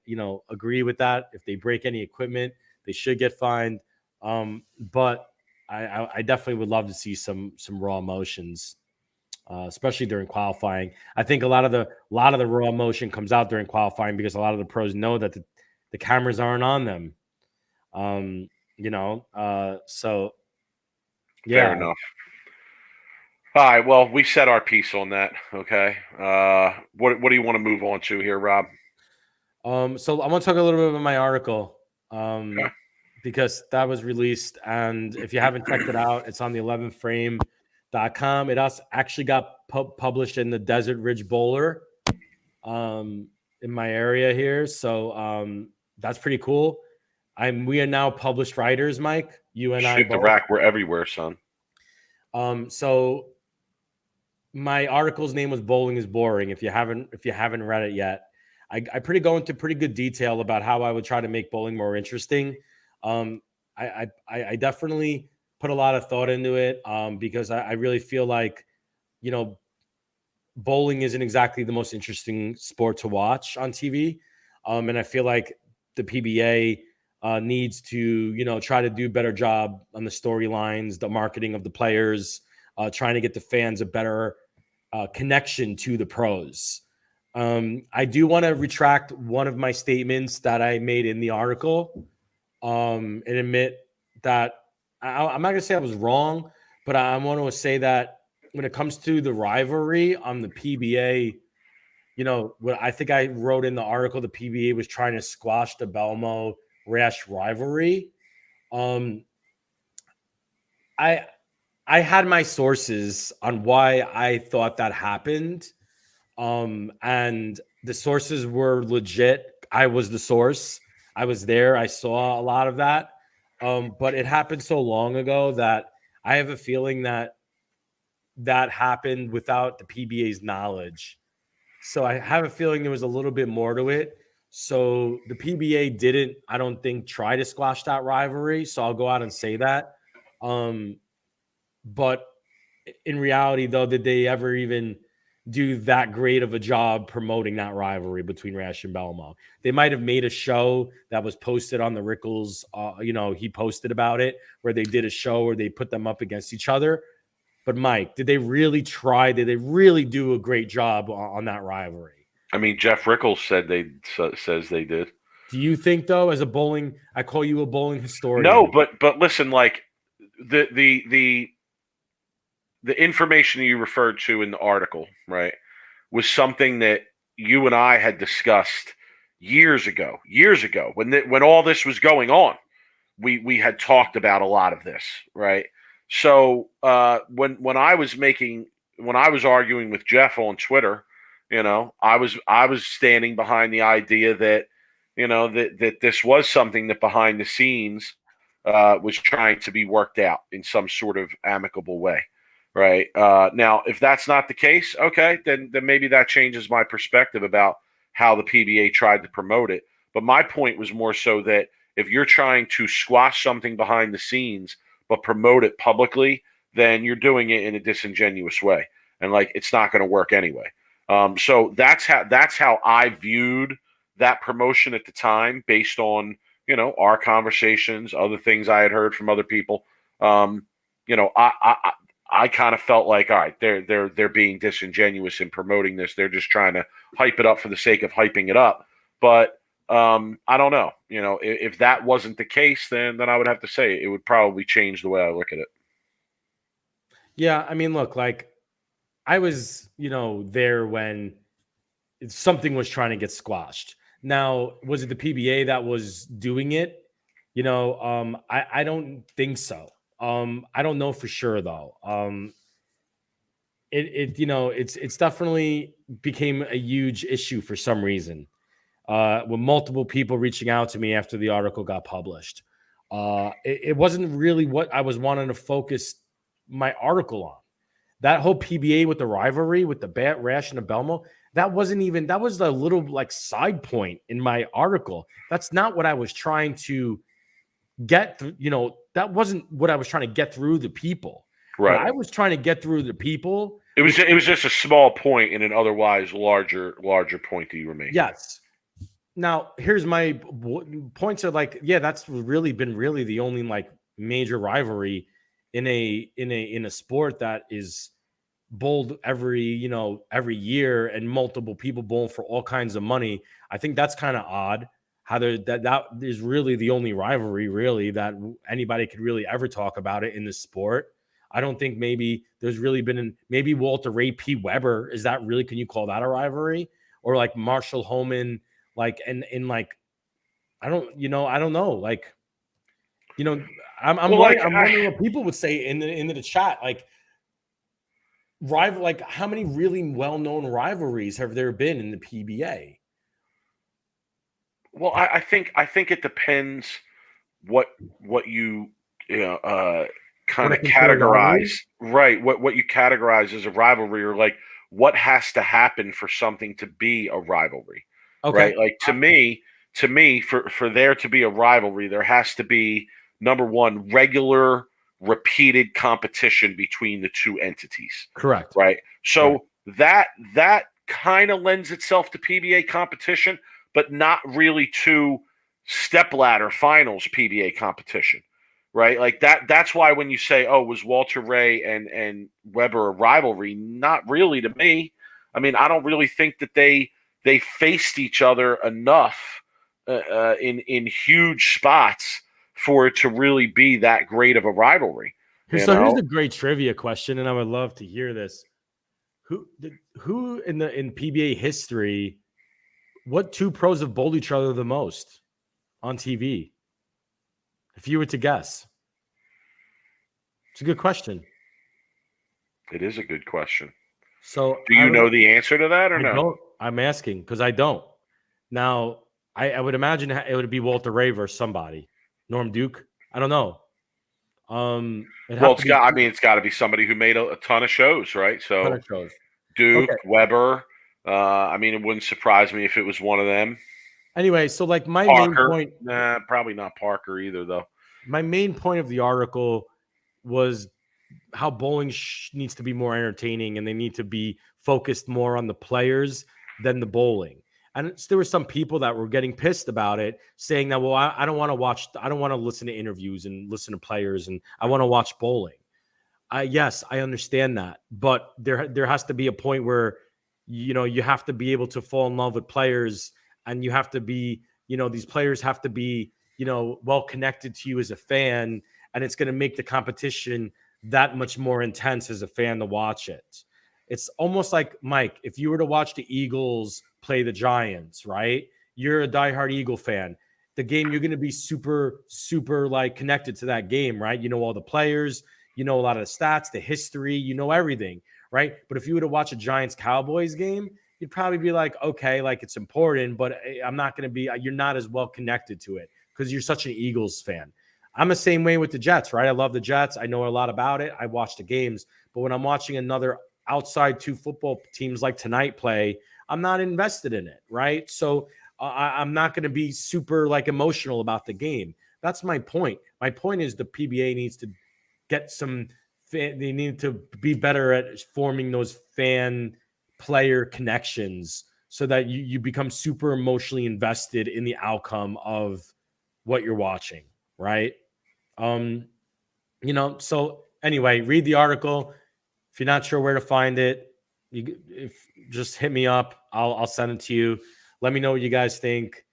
agree with that. If they break any equipment, they should get fined. But I definitely would love to see some raw emotions, especially during qualifying. I think a lot of the raw emotion comes out during qualifying because a lot of the pros know that the cameras aren't on them. So yeah. Fair enough. All right. Well, we said our piece on that. Okay. What do you want to move on to here, Rob? So I want to talk a little bit about my article, Okay. because that was released, and if you haven't checked it out, it's on the 11thframe.com. It actually got published in the Desert Ridge Bowler, in my area here. So that's pretty cool. We are now published writers, Mike. You and I Shoot the both. rack. We're everywhere, son. So my article's name was "Bowling is Boring." If you haven't read it yet, I go into pretty good detail about how I would try to make bowling more interesting. I definitely put a lot of thought into it, because I really feel like, bowling isn't exactly the most interesting sport to watch on TV. And I feel like the PBA needs to, try to do a better job on the storylines, the marketing of the players, trying to get the fans a better connection to the pros. I do want to retract one of my statements that I made in the article, and admit that I'm not going to say I was wrong, but I want to say that when it comes to the rivalry on the PBA, what I think I wrote in the article, the PBA was trying to squash the Belmo Rash rivalry. I had my sources on why I thought that happened. And the sources were legit. I was the source. I was there. I saw a lot of that. But it happened so long ago that I have a feeling that happened without the PBA's knowledge. So I have a feeling there was a little bit more to it. So the PBA didn't, I don't think, try to squash that rivalry. So I'll go out and say that. But in reality, though, did they ever even do that great of a job promoting that rivalry between Rash and Belmo? They might have made a show that was posted on the Rickles. He posted about it, where they did a show where they put them up against each other. But Mike, did they really try? Did they really do a great job on that rivalry? I mean, Jeff Rickles says they did. Do you think, though, as a bowling, I call you a bowling historian? No, but listen, like the information you referred to in the article, right, was something that you and I had discussed years ago when all this was going on. We had talked about a lot of this, right? So when I was arguing with Jeff on Twitter, I was standing behind the idea that that this was something that behind the scenes was trying to be worked out in some sort of amicable way. Right. Now, if that's not the case, okay, then maybe that changes my perspective about how the PBA tried to promote it. But my point was more so that if you're trying to squash something behind the scenes but promote it publicly, then you're doing it in a disingenuous way, and like it's not going to work anyway. So that's how I viewed that promotion at the time based on, our conversations, other things I had heard from other people. I kind of felt like, all right, they're being disingenuous in promoting this. They're just trying to hype it up for the sake of hyping it up. But I don't know. If that wasn't the case, then I would have to say it would probably change the way I look at it. Yeah, I mean, look, like I was, there when something was trying to get squashed. Now, was it the PBA that was doing it? I don't think so. I don't know for sure though. It's definitely became a huge issue for some reason. With multiple people reaching out to me after the article got published. It wasn't really what I was wanting to focus my article on. That whole PBA with the rivalry with the Bat Rash and the Belmo, that was a little like side point in my article. That's not what I was trying to get through. That wasn't what I was trying to get through the people. Right. What I was trying to get through the people. It was just a small point in an otherwise larger point that you were making. Yes. Now, here's my points are like, yeah, that's really been the only like major rivalry in a sport that is bowled every year and multiple people bowl for all kinds of money. I think that's kind of odd how that is really the only rivalry really that anybody could really ever talk about it in the sport. I don't think maybe there's really been maybe Walter Ray P. Weber. Is that really, can you call that a rivalry? Or like Marshall Homan, like, and like, I don't know. Like, I'm wondering what people would say in the chat. Like, like how many really well-known rivalries have there been in the PBA? Well, I think it depends what you kind of categorize, right? What you categorize as a rivalry, or like what has to happen for something to be a rivalry, okay. Right? Like to me, for there to be a rivalry, there has to be, number one, regular, repeated competition between the two entities. Correct. Right. So that kind of lends itself to PBA competition, but not really to stepladder finals PBA competition. Right. Like that's why when you say, oh, was Walter Ray and Weber a rivalry? Not really to me. I mean, I don't really think that they faced each other enough in huge spots for it to really be that great of a rivalry. Here's a great trivia question, and I would love to hear this. Who in PBA history, what two pros have bowled each other the most on TV? If you were to guess. It's a good question. It is a good question. So do you know the answer to that or no? I'm asking because I don't. Now, I would imagine it would be Walter Ray versus somebody. Norm Duke? I don't know. It's got to be somebody who made a ton of shows, right? So Duke, okay. Weber. It wouldn't surprise me if it was one of them. Anyway, so like my Parker. main point, probably not Parker either, though. My main point of the article was how bowling needs to be more entertaining, and they need to be focused more on the players than the bowling. And there were some people that were getting pissed about it, saying that, well, I don't want to listen to interviews and listen to players, and I want to watch bowling. Yes, I understand that, but there has to be a point where, you have to be able to fall in love with players, and you have to be, these players have to be, well connected to you as a fan, and it's going to make the competition that much more intense as a fan to watch it. It's almost like, Mike, if you were to watch the Eagles play the Giants, right? You're a diehard Eagle fan. The game, you're going to be super, super like connected to that game, right? You know all the players, a lot of the stats, the history, everything, right? But if you were to watch a Giants-Cowboys game, you'd probably be like, okay, like it's important, but I'm not going to be, you're not as well connected to it because you're such an Eagles fan. I'm the same way with the Jets, right? I love the Jets. I know a lot about it. I watch the games, but when I'm watching another outside two football teams like tonight play, I'm not invested in it, right? So I'm not going to be super like emotional about the game. That's my point. My point is the PBA needs to get they need to be better at forming those fan player connections so that you become super emotionally invested in the outcome of what you're watching, right? So anyway, read the article. If you're not sure where to find it, just hit me up. I'll send it to you. Let me know what you guys think.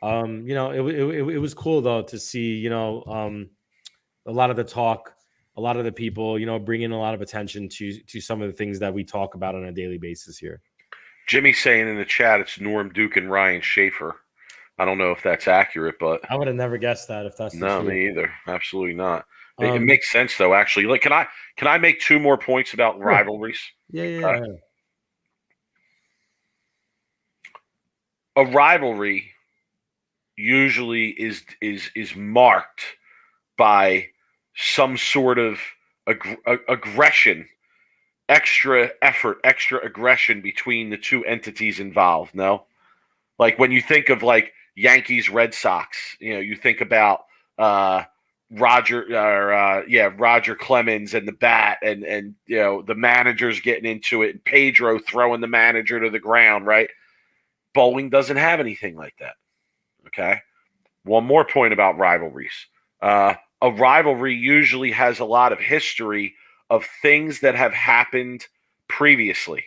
It was cool though to see, a lot of the talk, a lot of the people, bringing a lot of attention to some of the things that we talk about on a daily basis here. Jimmy's saying in the chat it's Norm Duke and Ryan Schaefer. I don't know if that's accurate, but I would have never guessed that if that's no, the truth. me either. Absolutely not. It makes sense though. Actually, like, can I make 2 more points about rivalries? Yeah. A rivalry usually is marked by some sort of aggression, extra effort, extra aggression between the two entities involved. No, like when you think of like Yankees, Red Sox, you think about Roger Clemens and the bat, and the managers getting into it, and Pedro throwing the manager to the ground. Right? Bowling doesn't have anything like that. Okay. One more point about rivalries. A rivalry usually has a lot of history of things that have happened previously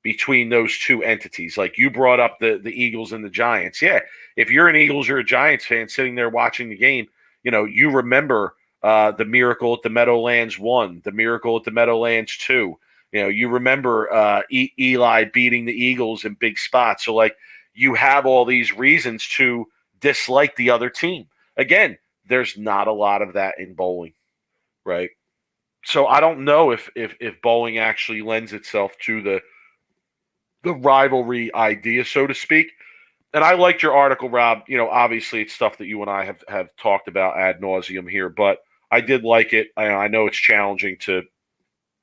between those two entities. Like you brought up the Eagles and the Giants. Yeah, if you're an Eagles or a Giants fan sitting there watching the game, you remember the Miracle at the Meadowlands 1, the Miracle at the Meadowlands 2. You remember Eli beating the Eagles in big spots. So, like, you have all these reasons to dislike the other team. Again, there's not a lot of that in bowling, right? So I don't know if bowling actually lends itself to the rivalry idea, so to speak. And I liked your article, Rob. Obviously it's stuff that you and I have talked about ad nauseum here, but I did like it. I know it's challenging to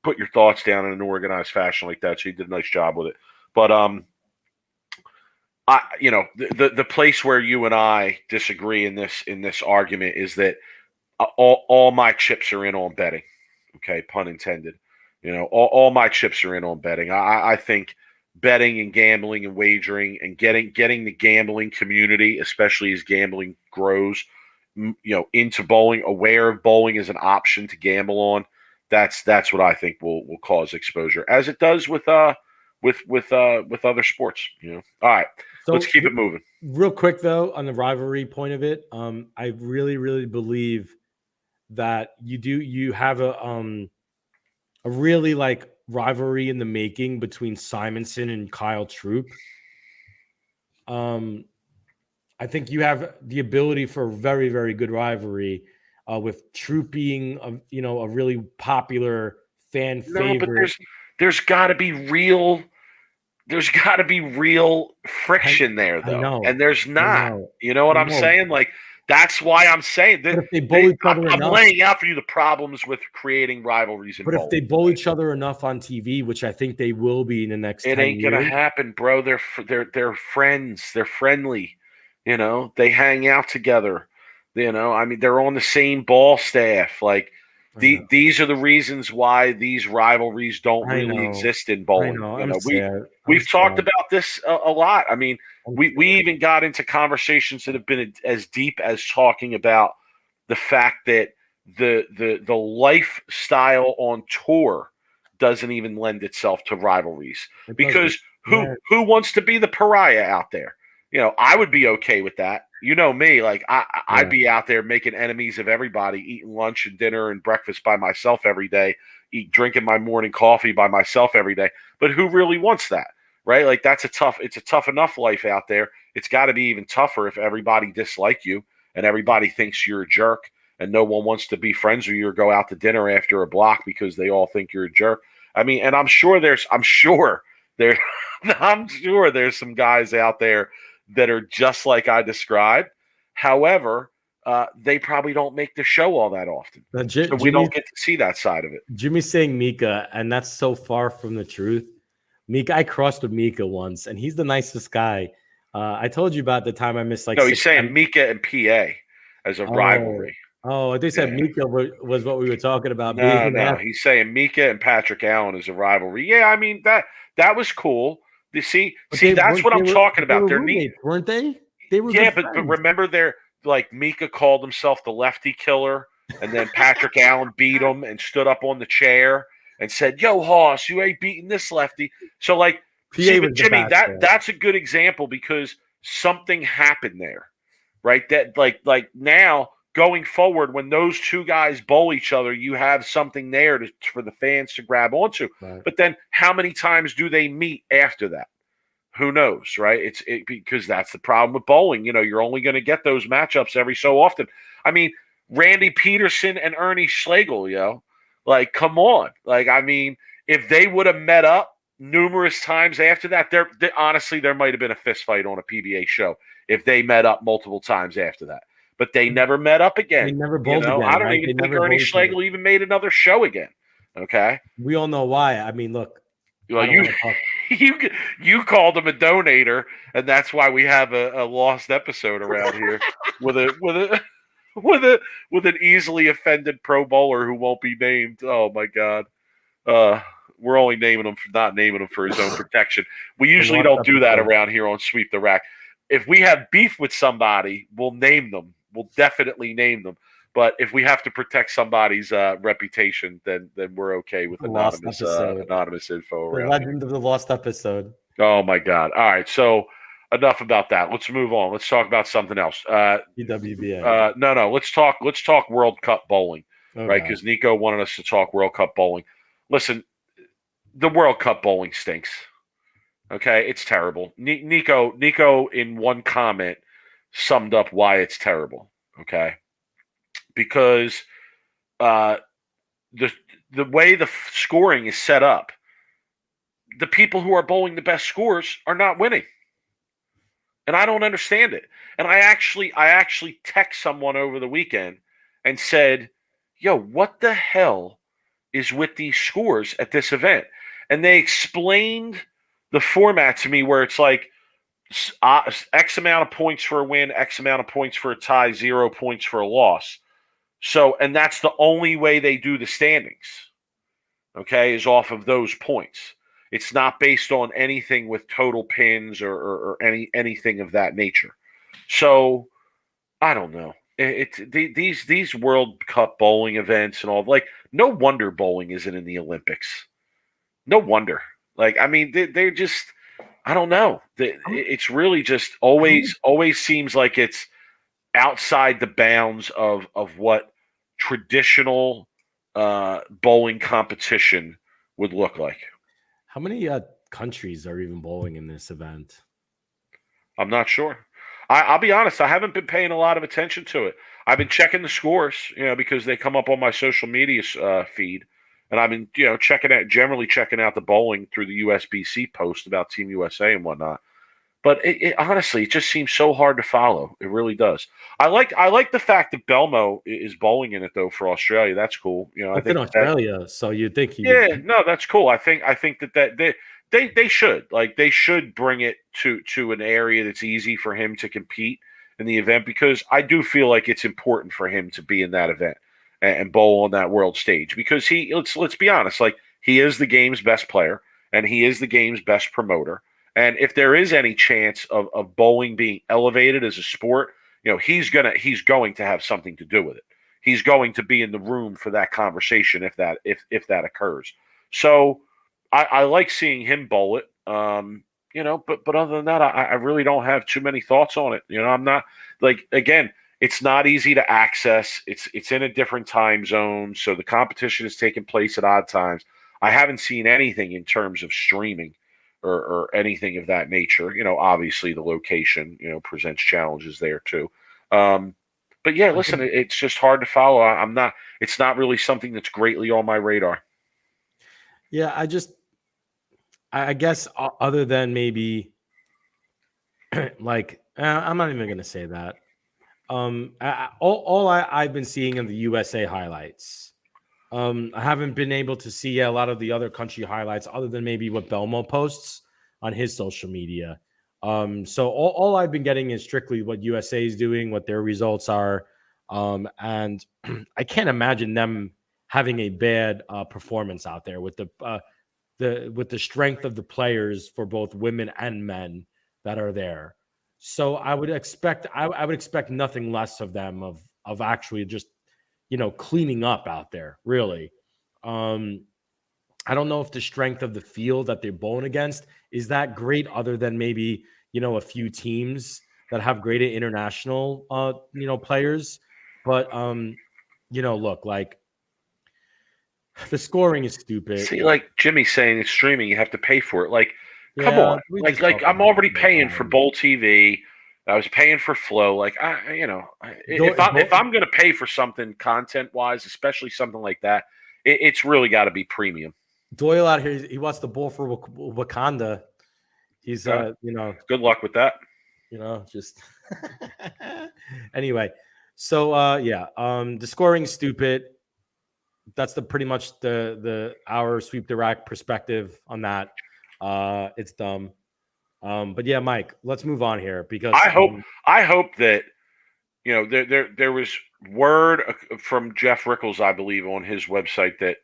put your thoughts down in an organized fashion like that, so you did a nice job with it. But the place where you and I disagree in this argument is that all my chips are in on betting. Okay, pun intended. All my chips are in on betting. I think betting and gambling and wagering and getting the gambling community, especially as gambling grows, into bowling, aware of bowling as an option to gamble on. That's what I think will cause exposure, as it does with other sports. All right, so let's keep it moving. Real quick though, on the rivalry point of it, I really, really believe that you have a really like rivalry in the making between Simonson and Kyle Troop. I think you have the ability for a very, very good rivalry with Troop being a really popular fan favorite. But there's got to be real friction there though, and there's not. You know what I'm saying? Like, that's why I'm saying that if they bowl each other I'm laying out for you the problems with creating rivalries in bowling. If they bowl each other enough on TV, which I think they will be in the next 10 years. It ain't gonna happen, bro. They're friends. They're friendly. They hang out together. I mean, they're on the same ball staff. Like, these are the reasons why these rivalries don't really exist in bowling. We've talked about this a lot. I mean, we even got into conversations that have been as deep as talking about the fact that the lifestyle on tour doesn't even lend itself to rivalries, because who wants to be the pariah out there? I would be okay with that. Me, like I'd be out there making enemies of everybody, eating lunch and dinner and breakfast by myself every day, drinking my morning coffee by myself every day. But who really wants that, right? Like, it's a tough enough life out there. It's got to be even tougher if everybody dislike you and everybody thinks you're a jerk and no one wants to be friends with you or go out to dinner after a block because they all think you're a jerk. I mean, and I'm sure there's some guys out there that are just like I described. However, they probably don't make the show all that often. So we don't get to see that side of it. Jimmy's saying Mika, and that's so far from the truth. Mika, I crossed with Mika once, and he's the nicest guy. I told you about the time I missed like. No, he's saying Mika and PA as a rivalry. Oh, they said Mika was what we were talking about. No, he's saying Mika and Patrick Allen is a rivalry. Yeah, I mean that was cool. See, But that's what I'm talking They about. were They're roommates, weren't they? They were yeah, good but friends. remember, they're like Mika called himself the lefty killer, and then Patrick Allen beat him and stood up on the chair and said, "Yo, Hoss, you ain't beating this lefty." So like, PA but was the Jimmy, bachelor. that's a good example because something happened there, right? That like now going forward, when those two guys bowl each other, you have something there for the fans to grab onto. Right. But then, how many times do they meet after that? Who knows, right? Because that's the problem with bowling. You're only going to get those matchups every so often. I mean, Randy Peterson and Ernie Schlegel, like, come on. Like, I mean, if they would have met up numerous times after that, honestly, there might have been a fist fight on a PBA show if they met up multiple times after that. But they never met up again. They never bowled again. I don't right? even think Ernie Schlegel even made another show again. Okay. We all know why. I mean, look. Well, you called him a donator, and that's why we have a lost episode around here with an easily offended pro bowler who won't be named. Oh my God. We're only naming him for not naming him for his own protection. We usually don't do that around here on Sweep the Rack. If we have beef with somebody, we'll name them. We'll definitely name them. But if we have to protect somebody's reputation, then we're okay with anonymous info around. The legend of the lost episode. Oh my God! All right, so enough about that. Let's move on. Let's talk about something else. PWBA. No. Let's talk World Cup bowling, right? Because Nico wanted us to talk World Cup bowling. Listen, the World Cup bowling stinks. Okay, it's terrible. Nico, in one comment, summed up why it's terrible. Okay. Because the way the scoring is set up, the people who are bowling the best scores are not winning, and I don't understand it. And I actually text someone over the weekend and said, "Yo, what the hell is with these scores at this event?" And they explained the format to me, where it's like X amount of points for a win, X amount of points for a tie, 0 points for a loss. So, and that's the only way they do the standings, okay, is off of those points. It's not based on anything with total pins or anything of that nature. So, I don't know. These World Cup bowling events and all, like, no wonder bowling isn't in the Olympics. No wonder. Like, I mean, they're just, I don't know. It's really just always seems like it's outside the bounds of what traditional bowling competition would look like. How many countries are even bowling in this event? I'm not sure. I'll be honest, I haven't been paying a lot of attention to it. I've been checking the scores, because they come up on my social media feed, and I've been, generally checking out the bowling through the USBC post about Team USA and whatnot. But it honestly, it just seems so hard to follow. It really does. I like the fact that Belmo is bowling in it though for Australia. That's cool. I think in Australia, so you'd think he would. No, that's cool. I think that they should bring it to an area that's easy for him to compete in the event, because I do feel like it's important for him to be in that event and bowl on that world stage, because let's be honest, like, he is the game's best player and he is the game's best promoter. And if there is any chance of bowling being elevated as a sport, he's going to have something to do with it. He's going to be in the room for that conversation if that occurs. So I like seeing him bowl it. But other than that, I really don't have too many thoughts on it. I'm not, like, again, it's not easy to access. It's in a different time zone, so the competition is taking place at odd times. I haven't seen anything in terms of streaming or anything of that nature. Obviously the location, presents challenges there too. But yeah, listen, it's just hard to follow. It's not really something that's greatly on my radar. Yeah, I guess other than maybe like, I'm not even going to say that. I've been seeing in the USA highlights. I haven't been able to see a lot of the other country highlights other than maybe what Belmo posts on his social media. So all I've been getting is strictly what USA is doing, what their results are. And I can't imagine them having a bad performance out there with the with the strength of the players for both women and men that are there. So I would expect nothing less of them of actually just cleaning up out there, really. I don't know if the strength of the field that they're bowling against is that great, other than maybe, a few teams that have great international, players. But, look, like, the scoring is stupid. See, like Jimmy's saying, it's streaming. You have to pay for it. Like, come Yeah, on. we Like, just like talked I'm about already it. paying for Bowl TV. I was paying for Flow. Like, if I'm going to pay for something content wise, especially something like that, it's really got to be premium. Doyle out here, he wants the bull for Wakanda. He's, Good luck with that. Just anyway. So, the scoring is stupid. That's pretty much our Sweep the Rack perspective on that. It's dumb. But yeah, Mike, let's move on here because I hope that there was word from Jeff Rickles, I believe, on his website that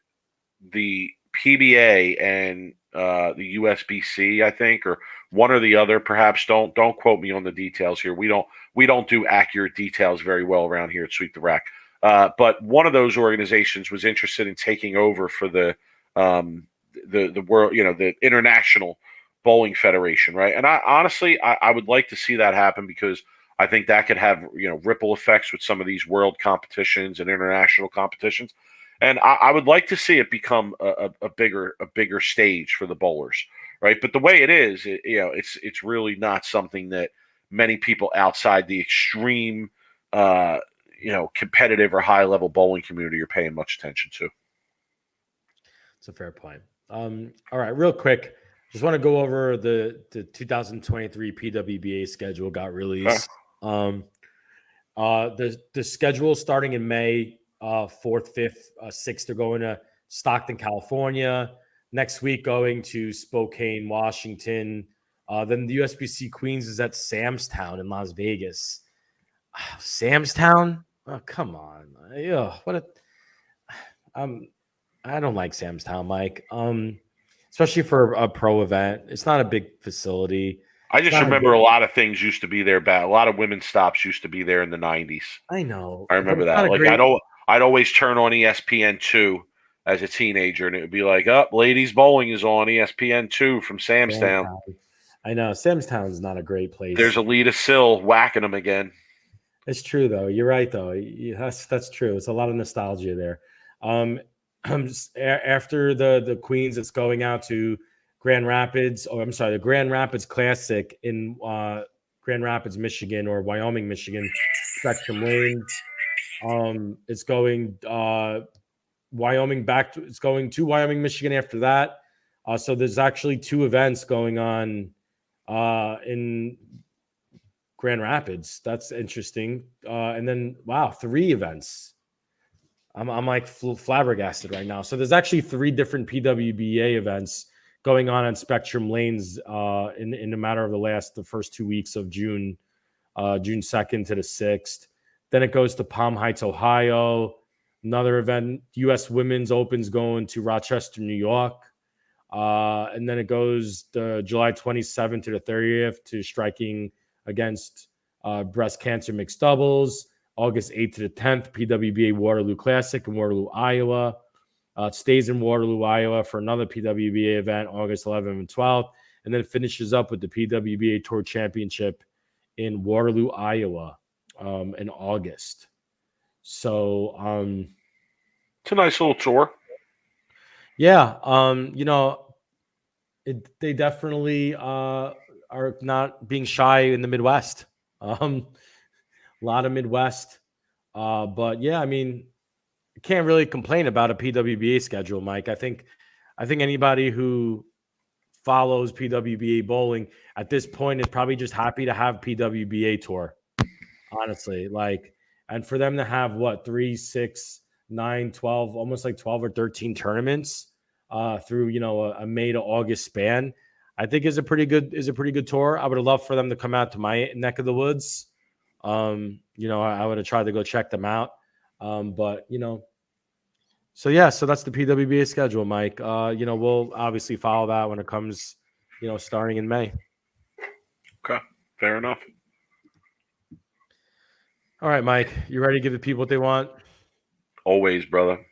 the PBA and the USBC, I think, or one or the other, perhaps. Don't quote me on the details here. We don't do accurate details very well around here at Sweep the Rack. But one of those organizations was interested in taking over for the world, the International Bowling Federation, right? And I would like to see that happen, because I think that could have ripple effects with some of these world competitions and international competitions. And I would like to see it become a bigger stage for the bowlers, right? But the way it is, it's really not something that many people outside the extreme, competitive or high level bowling community are paying much attention to. It's a fair point. All right, real quick, just want to go over the 2023 PWBA schedule got released. The schedule starting in May. 4th, 5th, 6th, they're going to Stockton, California. Next week, going to Spokane, Washington. Then the USBC Queens is at Sam's Town in Las Vegas. Sam's Town? Oh, come on. I don't like Sam's Town, Mike. Especially for a pro event. It's not a big facility. I just remember a lot of things used to be there. A lot of women's stops used to be there in the 90s. I know. I remember that. Like, I'd always turn on ESPN2 as a teenager, and it would be like, ladies bowling is on ESPN2 from Sam's Town. I know. Sam's Town is not a great place. There's Alita Sill whacking them again. It's true, though. You're right, though. That's true. It's a lot of nostalgia there. After the Queens, it's going out to Grand Rapids. The Grand Rapids Classic in Grand Rapids, Michigan, or Wyoming, Michigan, Spectrum Lanes. It's going Wyoming it's going to Wyoming, Michigan after that. So there's actually 2 events going on in Grand Rapids. That's interesting. And then, 3 events. I'm like flabbergasted right now. So there's actually 3 different PWBA events going on Spectrum Lanes in a matter of the first 2 weeks of June, June 2nd to the 6th. Then it goes to Palm Heights, Ohio. Another event, U.S. Women's Open's going to Rochester, New York. And then it goes to July 27th to the 30th to Striking Against Breast Cancer Mixed Doubles. August 8th to the 10th, PWBA Waterloo Classic in Waterloo, Iowa. It stays in Waterloo, Iowa for another PWBA event, August 11th and 12th. And then it finishes up with the PWBA Tour Championship in Waterloo, Iowa. In August. So it's a nice little tour. Yeah. They definitely are not being shy in the Midwest. A lot of Midwest. But yeah, I mean, can't really complain about a PWBA schedule, Mike. I think anybody who follows PWBA bowling at this point is probably just happy to have PWBA tour. Honestly, and for them to have 3, 6, 9, 12, almost like 12 or 13 tournaments through a May to August span, I think is a pretty good tour. I would have loved for them to come out to my neck of the woods. I would have tried to go check them out. But So that's the PWBA schedule, Mike. We'll obviously follow that when it comes, starting in May. Okay, fair enough. All right, Mike, you ready to give the people what they want? Always, brother.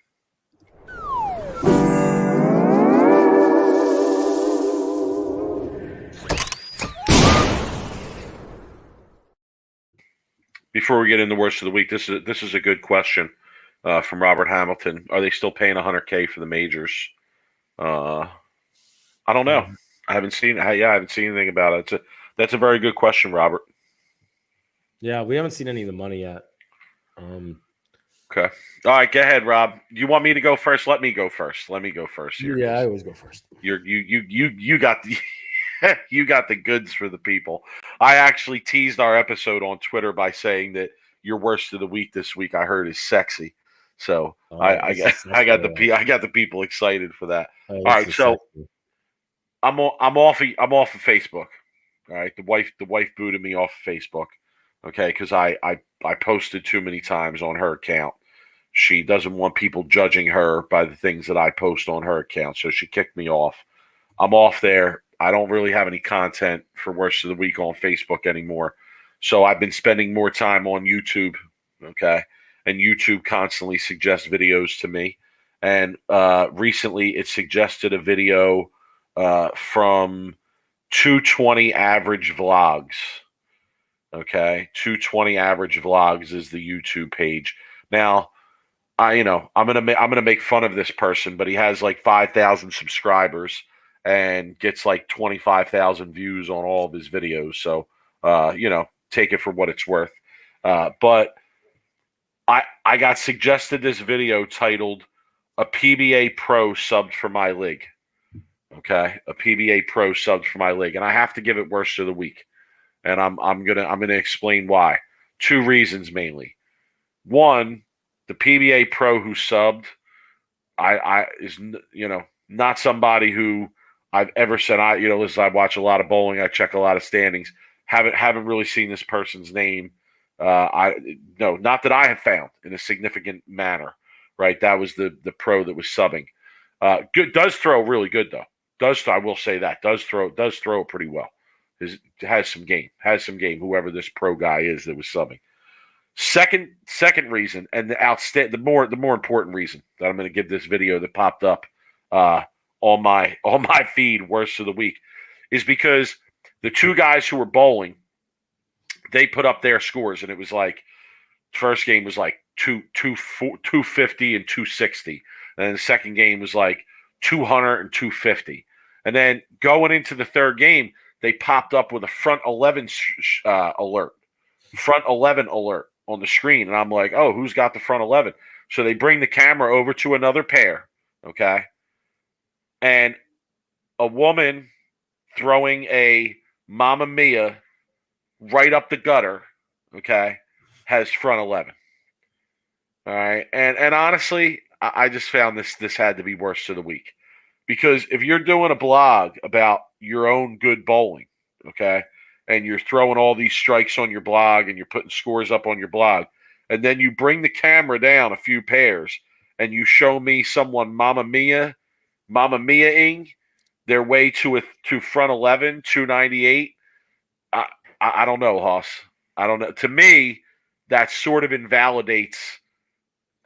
Before we get into the worst of the week, this is a good question from Robert Hamilton. Are they still paying $100K for the majors? I don't know. I haven't seen anything about it. That's a very good question, Robert. Yeah, we haven't seen any of the money yet. Okay. All right, go ahead, Rob. You want me to go first? Let me go first. Here. Yeah, I always go first. You got the you got the goods for the people. I actually teased our episode on Twitter by saying that your worst of the week this week I heard is sexy. So I got the people excited for that. All right, so sexy. I'm off of Facebook. All right, the wife booted me off of Facebook. Okay, because I posted too many times on her account. She doesn't want people judging her by the things that I post on her account, so she kicked me off. I'm off there. I don't really have any content for worst of the week on Facebook anymore. So I've been spending more time on YouTube, okay? And YouTube constantly suggests videos to me. And recently it suggested a video from 220 Average Vlogs, okay? 220 Average Vlogs is the YouTube page. Now, I'm gonna make fun of this person, but he has like 5,000 subscribers and gets like 25,000 views on all of his videos. So, take it for what it's worth. But I got suggested this video titled "A PBA Pro Subbed for My League." Okay, a PBA Pro subbed for my league, and I have to give it worst of the week, and I'm gonna explain why. Two reasons mainly. One, the PBA Pro who subbed, is not somebody who I've ever said listen, I watch a lot of bowling, I check a lot of standings. Haven't really seen this person's name. Not that I have found in a significant manner. Right, that was the pro that was subbing. Good, does throw really good though. I will say that does throw it pretty well. Has some game. Whoever this pro guy is that was subbing. Second reason, and the more important reason that I'm going to give this video that popped up on my feed worst of the week is because the two guys who were bowling, they put up their scores, and it was like first game was like 250 and 260, and then the second game was like 200 and 250, and then going into the third game, they popped up with a front 11 alert on the screen, and I'm like, oh, who's got the front 11? So they bring the camera over to another pair, okay, and a woman throwing a Mamma Mia right up the gutter, okay, has front 11. All right, and honestly, I just found this had to be worst of the week, because if you're doing a blog about your own good bowling, okay, and you're throwing all these strikes on your blog and you're putting scores up on your blog, and then you bring the camera down a few pairs and you show me someone Mamma Mia-ing their way to front 11, 298, I don't know, Hoss. I don't know. To me, that sort of invalidates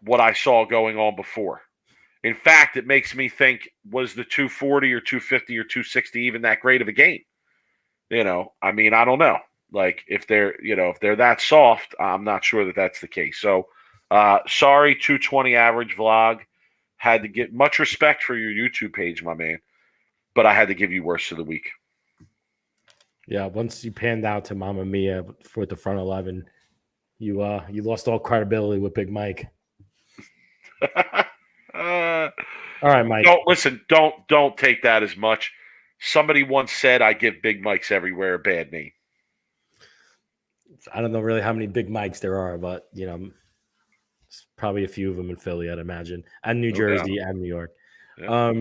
what I saw going on before. In fact, it makes me think, was the 240 or 250 or 260 even that great of a game? I mean, I don't know. Like, if they're that soft, I'm not sure that that's the case. So, sorry, 220 Average Vlog. Had to get much respect for your YouTube page, my man, but I had to give you worst of the week. Yeah, once you panned out to Mamma Mia for the front 11, you lost all credibility with Big Mike. All right, Mike. Don't take that as much. Somebody once said I give Big Mikes everywhere a bad name. I don't know really how many Big Mikes there are, but it's probably a few of them in Philly, I'd imagine, and New Jersey and New York. Yeah.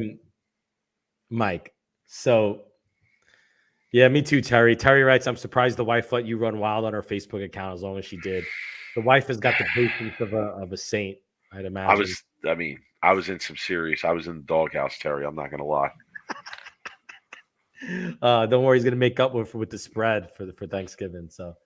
Mike, so yeah, me too, Terry. Terry writes, I'm surprised the wife let you run wild on her Facebook account as long as she did. The wife has got the patience of a saint, I'd imagine. I was in the doghouse, Terry. I'm not gonna lie. Don't worry, he's gonna make up with the spread for Thanksgiving. So,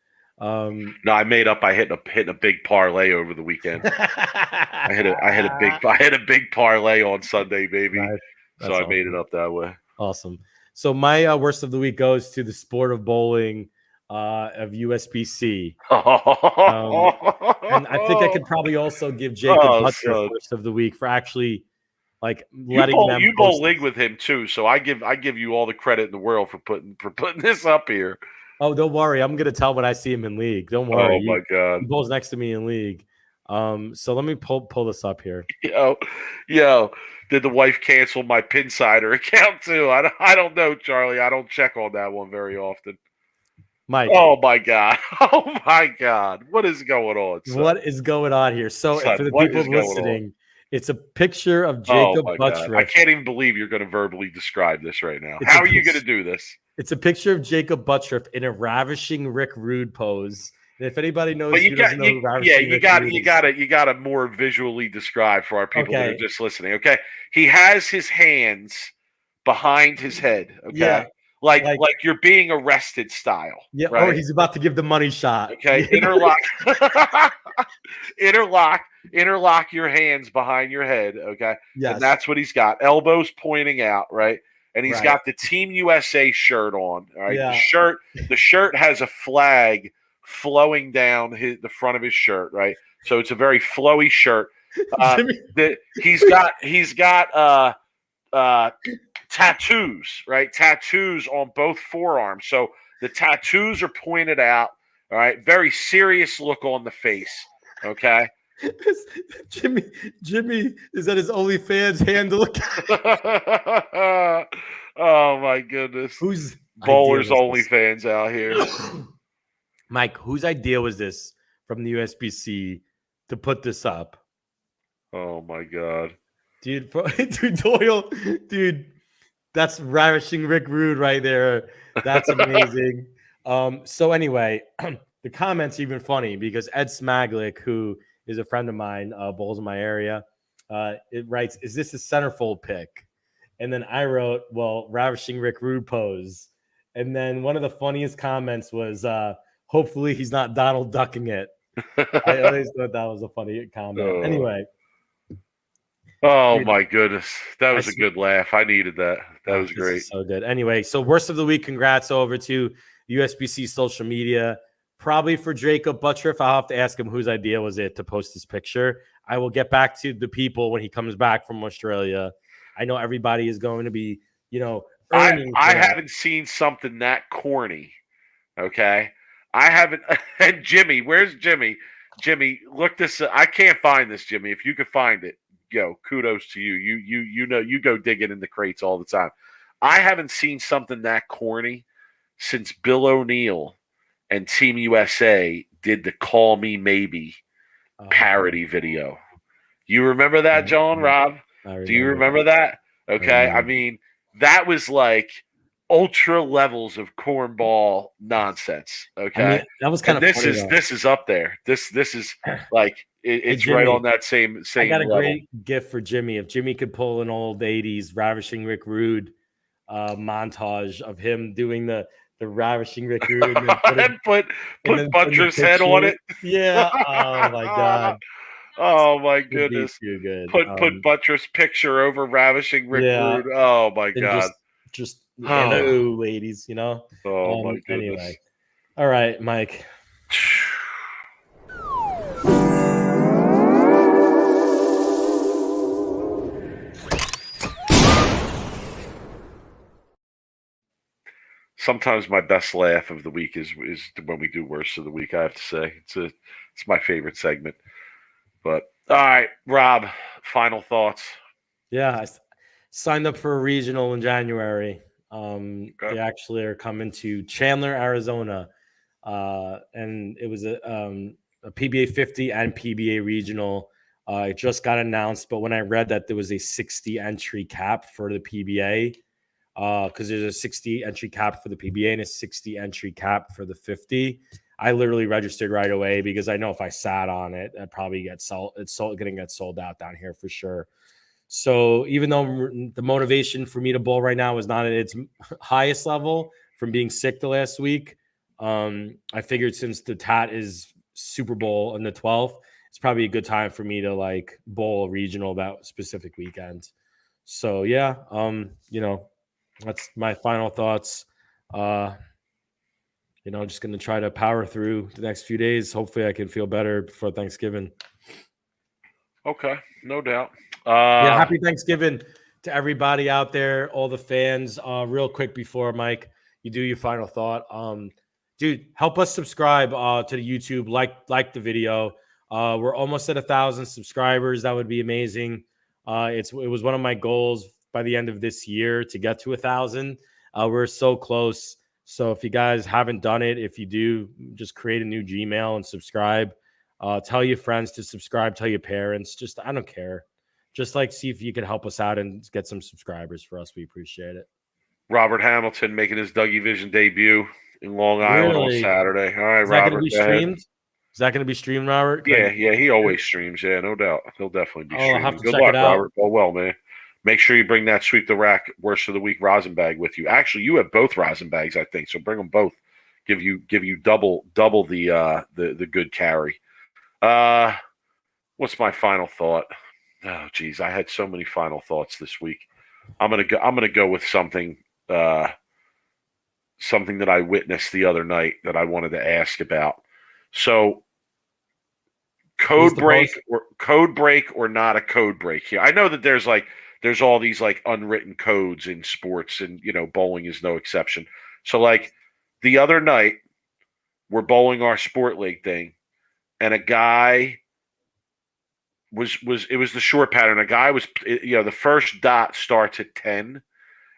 No, I made up. I hit a big parlay over the weekend. I hit a big parlay on Sunday, baby. Nice. So I made it up that way. Awesome. So my worst of the week goes to the sport of bowling of USBC. And I think I could probably also give Jacob Butcher worst of the week for actually letting them. You bowl league with him too, so I give you all the credit in the world for putting this up here. Oh, don't worry, I'm gonna tell when I see him in league. Don't worry. Oh my God, he bowls next to me in league. So let me pull this up here. Yo, did the wife cancel my Pinsider account too? I don't know, Charlie. I don't check on that one very often. Mike. Oh my God. Oh my God. What is going on, son? What is going on here? So for the people listening, it's a picture of Jacob Butcher. I can't even believe you're going to verbally describe this right now. How are you going to do this? It's a picture of Jacob Butcher in a ravishing Rick Rude pose. And if anybody knows, but you got to more visually describe for our people that are just listening. Okay, he has his hands behind his head. Okay, yeah. Like you're being arrested style. Yeah, right? Or he's about to give the money shot. Okay, interlock your hands behind your head. Okay, yes. And that's what he's got. Elbows pointing out, right? And he's got the Team USA shirt on. All right, yeah. The shirt has a flag flowing down the front of his shirt, right? So it's a very flowy shirt. He's got tattoos, right? Tattoos on both forearms. So the tattoos are pointed out. All right, very serious look on the face. Okay. Jimmy is at his OnlyFans handle. Oh my goodness. Who's Bowlers OnlyFans out here? Mike, whose idea was this from the USBC to put this up? Oh my God. Dude, Doyle, dude, that's ravishing Rick Rude right there. That's amazing. So anyway, the comments even funny because Ed Smaglick, who is a friend of mine, bowls in my area, it writes, "Is this a centerfold pick?" And then I wrote, "Well, ravishing Rick Rude pose." And then one of the funniest comments was, "Hopefully he's not Donald Ducking it." I always thought that was a funny comment. Anyway. Oh my goodness. That was a good laugh. I needed that. That was great. So good. Anyway, so worst of the week, congrats over to USBC social media. Probably for Jacob Buttriff. I'll have to ask him whose idea was it to post this picture. I will get back to the people when he comes back from Australia. I know everybody is going to be, earning. I haven't seen something that corny. Okay. I haven't. And Jimmy, where's Jimmy? Jimmy, look this. I can't find this, Jimmy. If you could find it, kudos to you. You go digging in the crates all the time. I haven't seen something that corny since Bill O'Neill and Team USA did the "Call Me Maybe" parody video. You remember that, John? Rob? Do you remember that? Okay. I mean, that was like ultra levels of cornball nonsense. Okay. I mean, that was kind of this is up there. This is like it's Jimmy, right on that same I got a level. Great gift for Jimmy. If Jimmy could pull an old 80s ravishing Rick Rude montage of him doing the ravishing Rick Rude and put Butcher's head on it. Yeah. Oh my God. Oh my goodness. Too good. Put Butcher's picture over ravishing Rick Rude. Oh my God. Just hello, ladies, Oh my goodness. Anyway. All right, Mike. Sometimes my best laugh of the week is when we do worst of the week. I have to say it's my favorite segment. But all right, Rob, final thoughts. Yeah, I signed up for a regional in January. They actually are coming to Chandler, Arizona, and it was a PBA 50 and PBA regional. It just got announced, but when I read that there was a 60 entry cap for the PBA. Because there's a 60 entry cap for the PBA and a 60 entry cap for the 50. I literally registered right away because I know if I sat on it, I'd probably get sold. It's going to get sold out down here for sure. So even though the motivation for me to bowl right now is not at its highest level from being sick the last week, I figured since the TAT is Super Bowl on the 12th, it's probably a good time for me to like bowl a regional that specific weekend. So yeah, that's my final thoughts. Just going to try to power through the next few days. Hopefully I can feel better before Thanksgiving. Okay, no doubt. Happy Thanksgiving to everybody out there, all the fans. Real quick before, Mike, you do your final thought. Dude, help us subscribe to the YouTube, like the video. We're almost at 1,000 subscribers. That would be amazing. It was one of my goals by the end of this year to get to 1,000. We're so close. So if you guys haven't done it, if you do, just create a new Gmail and subscribe. Tell your friends to subscribe. Tell your parents. I don't care. Just like see if you can help us out and get some subscribers for us. We appreciate it. Robert Hamilton making his Dougie Vision debut in Long Island on Saturday. All right, Robert. Is that going to be streamed, Robert? Yeah, he always streams. Yeah, no doubt. He'll definitely be streaming. I'll have to Good check luck, it out. Robert. Oh, well, man. Make sure you bring that Sweep the Rack Worst of the Week rosin bag with you. Actually, you have both rosin bags, I think, so bring them both. Give you double the good carry. What's my final thought? Oh, geez, I had so many final thoughts this week. I'm gonna go with something that I witnessed the other night that I wanted to ask about. So, code break or not a code break here. I know that there's all these like unwritten codes in sports, and bowling is no exception. So like the other night, we're bowling our sport league thing, and a guy it was the short pattern. A guy was the first dot starts at 10,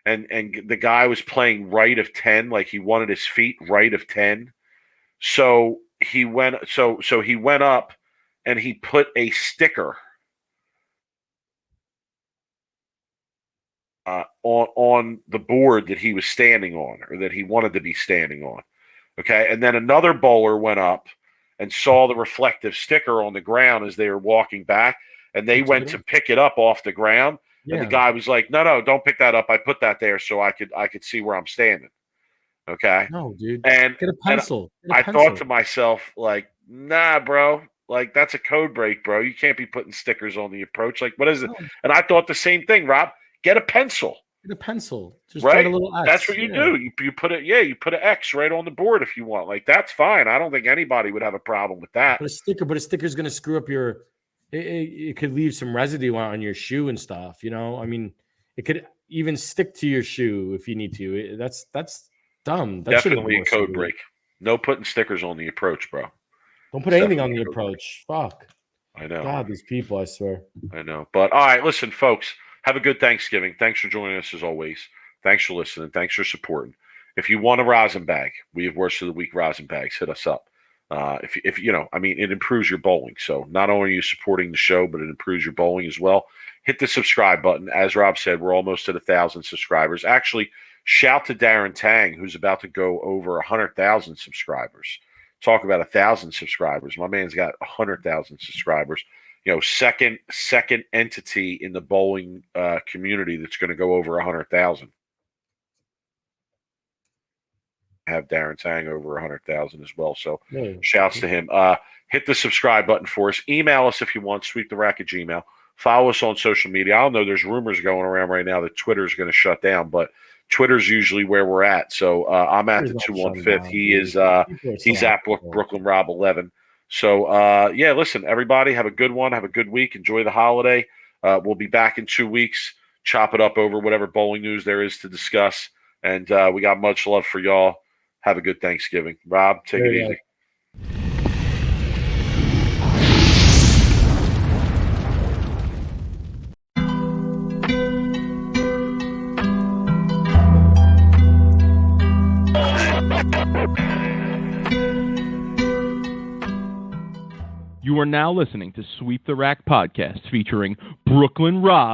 and the guy was playing right of 10, like he wanted his feet right of 10. So he went up and he put a sticker on the board that he was standing on, or that he wanted to be standing on. Okay. And then another bowler went up and saw the reflective sticker on the ground as they were walking back, and they went to pick it up off the ground. Yeah. And the guy was like, no, don't pick that up. I put that there so I could see where I'm standing. Okay. No, dude. And get a pencil. I thought to myself, like, nah, bro. Like, that's a code break, bro. You can't be putting stickers on the approach. Like, what is it? And I thought the same thing, Rob. Get a pencil. Get a pencil. Just right? write a little X. That's what you do. You put it. Yeah, you put an X right on the board if you want. Like, that's fine. I don't think anybody would have a problem with that. But a sticker's going to screw up your. It could leave some residue on your shoe and stuff. I mean, it could even stick to your shoe if you need to. That's dumb. That definitely a code break. No putting stickers on the approach, bro. Don't put anything on the approach. Fuck. I know. God, these people, I swear. I know. But all right, listen, folks. Have a good Thanksgiving. Thanks for joining us as always. Thanks for listening. Thanks for supporting. If you want a rosin bag, we have Worst of the Week rosin bags. Hit us up. If it improves your bowling. So not only are you supporting the show, but it improves your bowling as well. Hit the subscribe button. As Rob said, we're almost at 1,000 subscribers. Actually, shout to Darren Tang, who's about to go over 100,000 subscribers. Talk about 1,000 subscribers. My man's got 100,000 subscribers. Second entity in the bowling community that's going to go over 100,000. Have Darren Tang over 100,000 as well. So shouts to him. Hit the subscribe button for us. Email us if you want, sweeptherack@gmail.com. Follow us on social media. I don't know, there's rumors going around right now that Twitter is going to shut down, but Twitter's usually where we're at. So I'm at the 215. He is he's at Brooklyn Rob 11. So listen, everybody, have a good one. Have a good week. Enjoy the holiday. We'll be back in 2 weeks. Chop it up over whatever bowling news there is to discuss. And we got much love for y'all. Have a good Thanksgiving. Rob, take it easy. You are now listening to Sweep the Rack podcast featuring Brooklyn Rob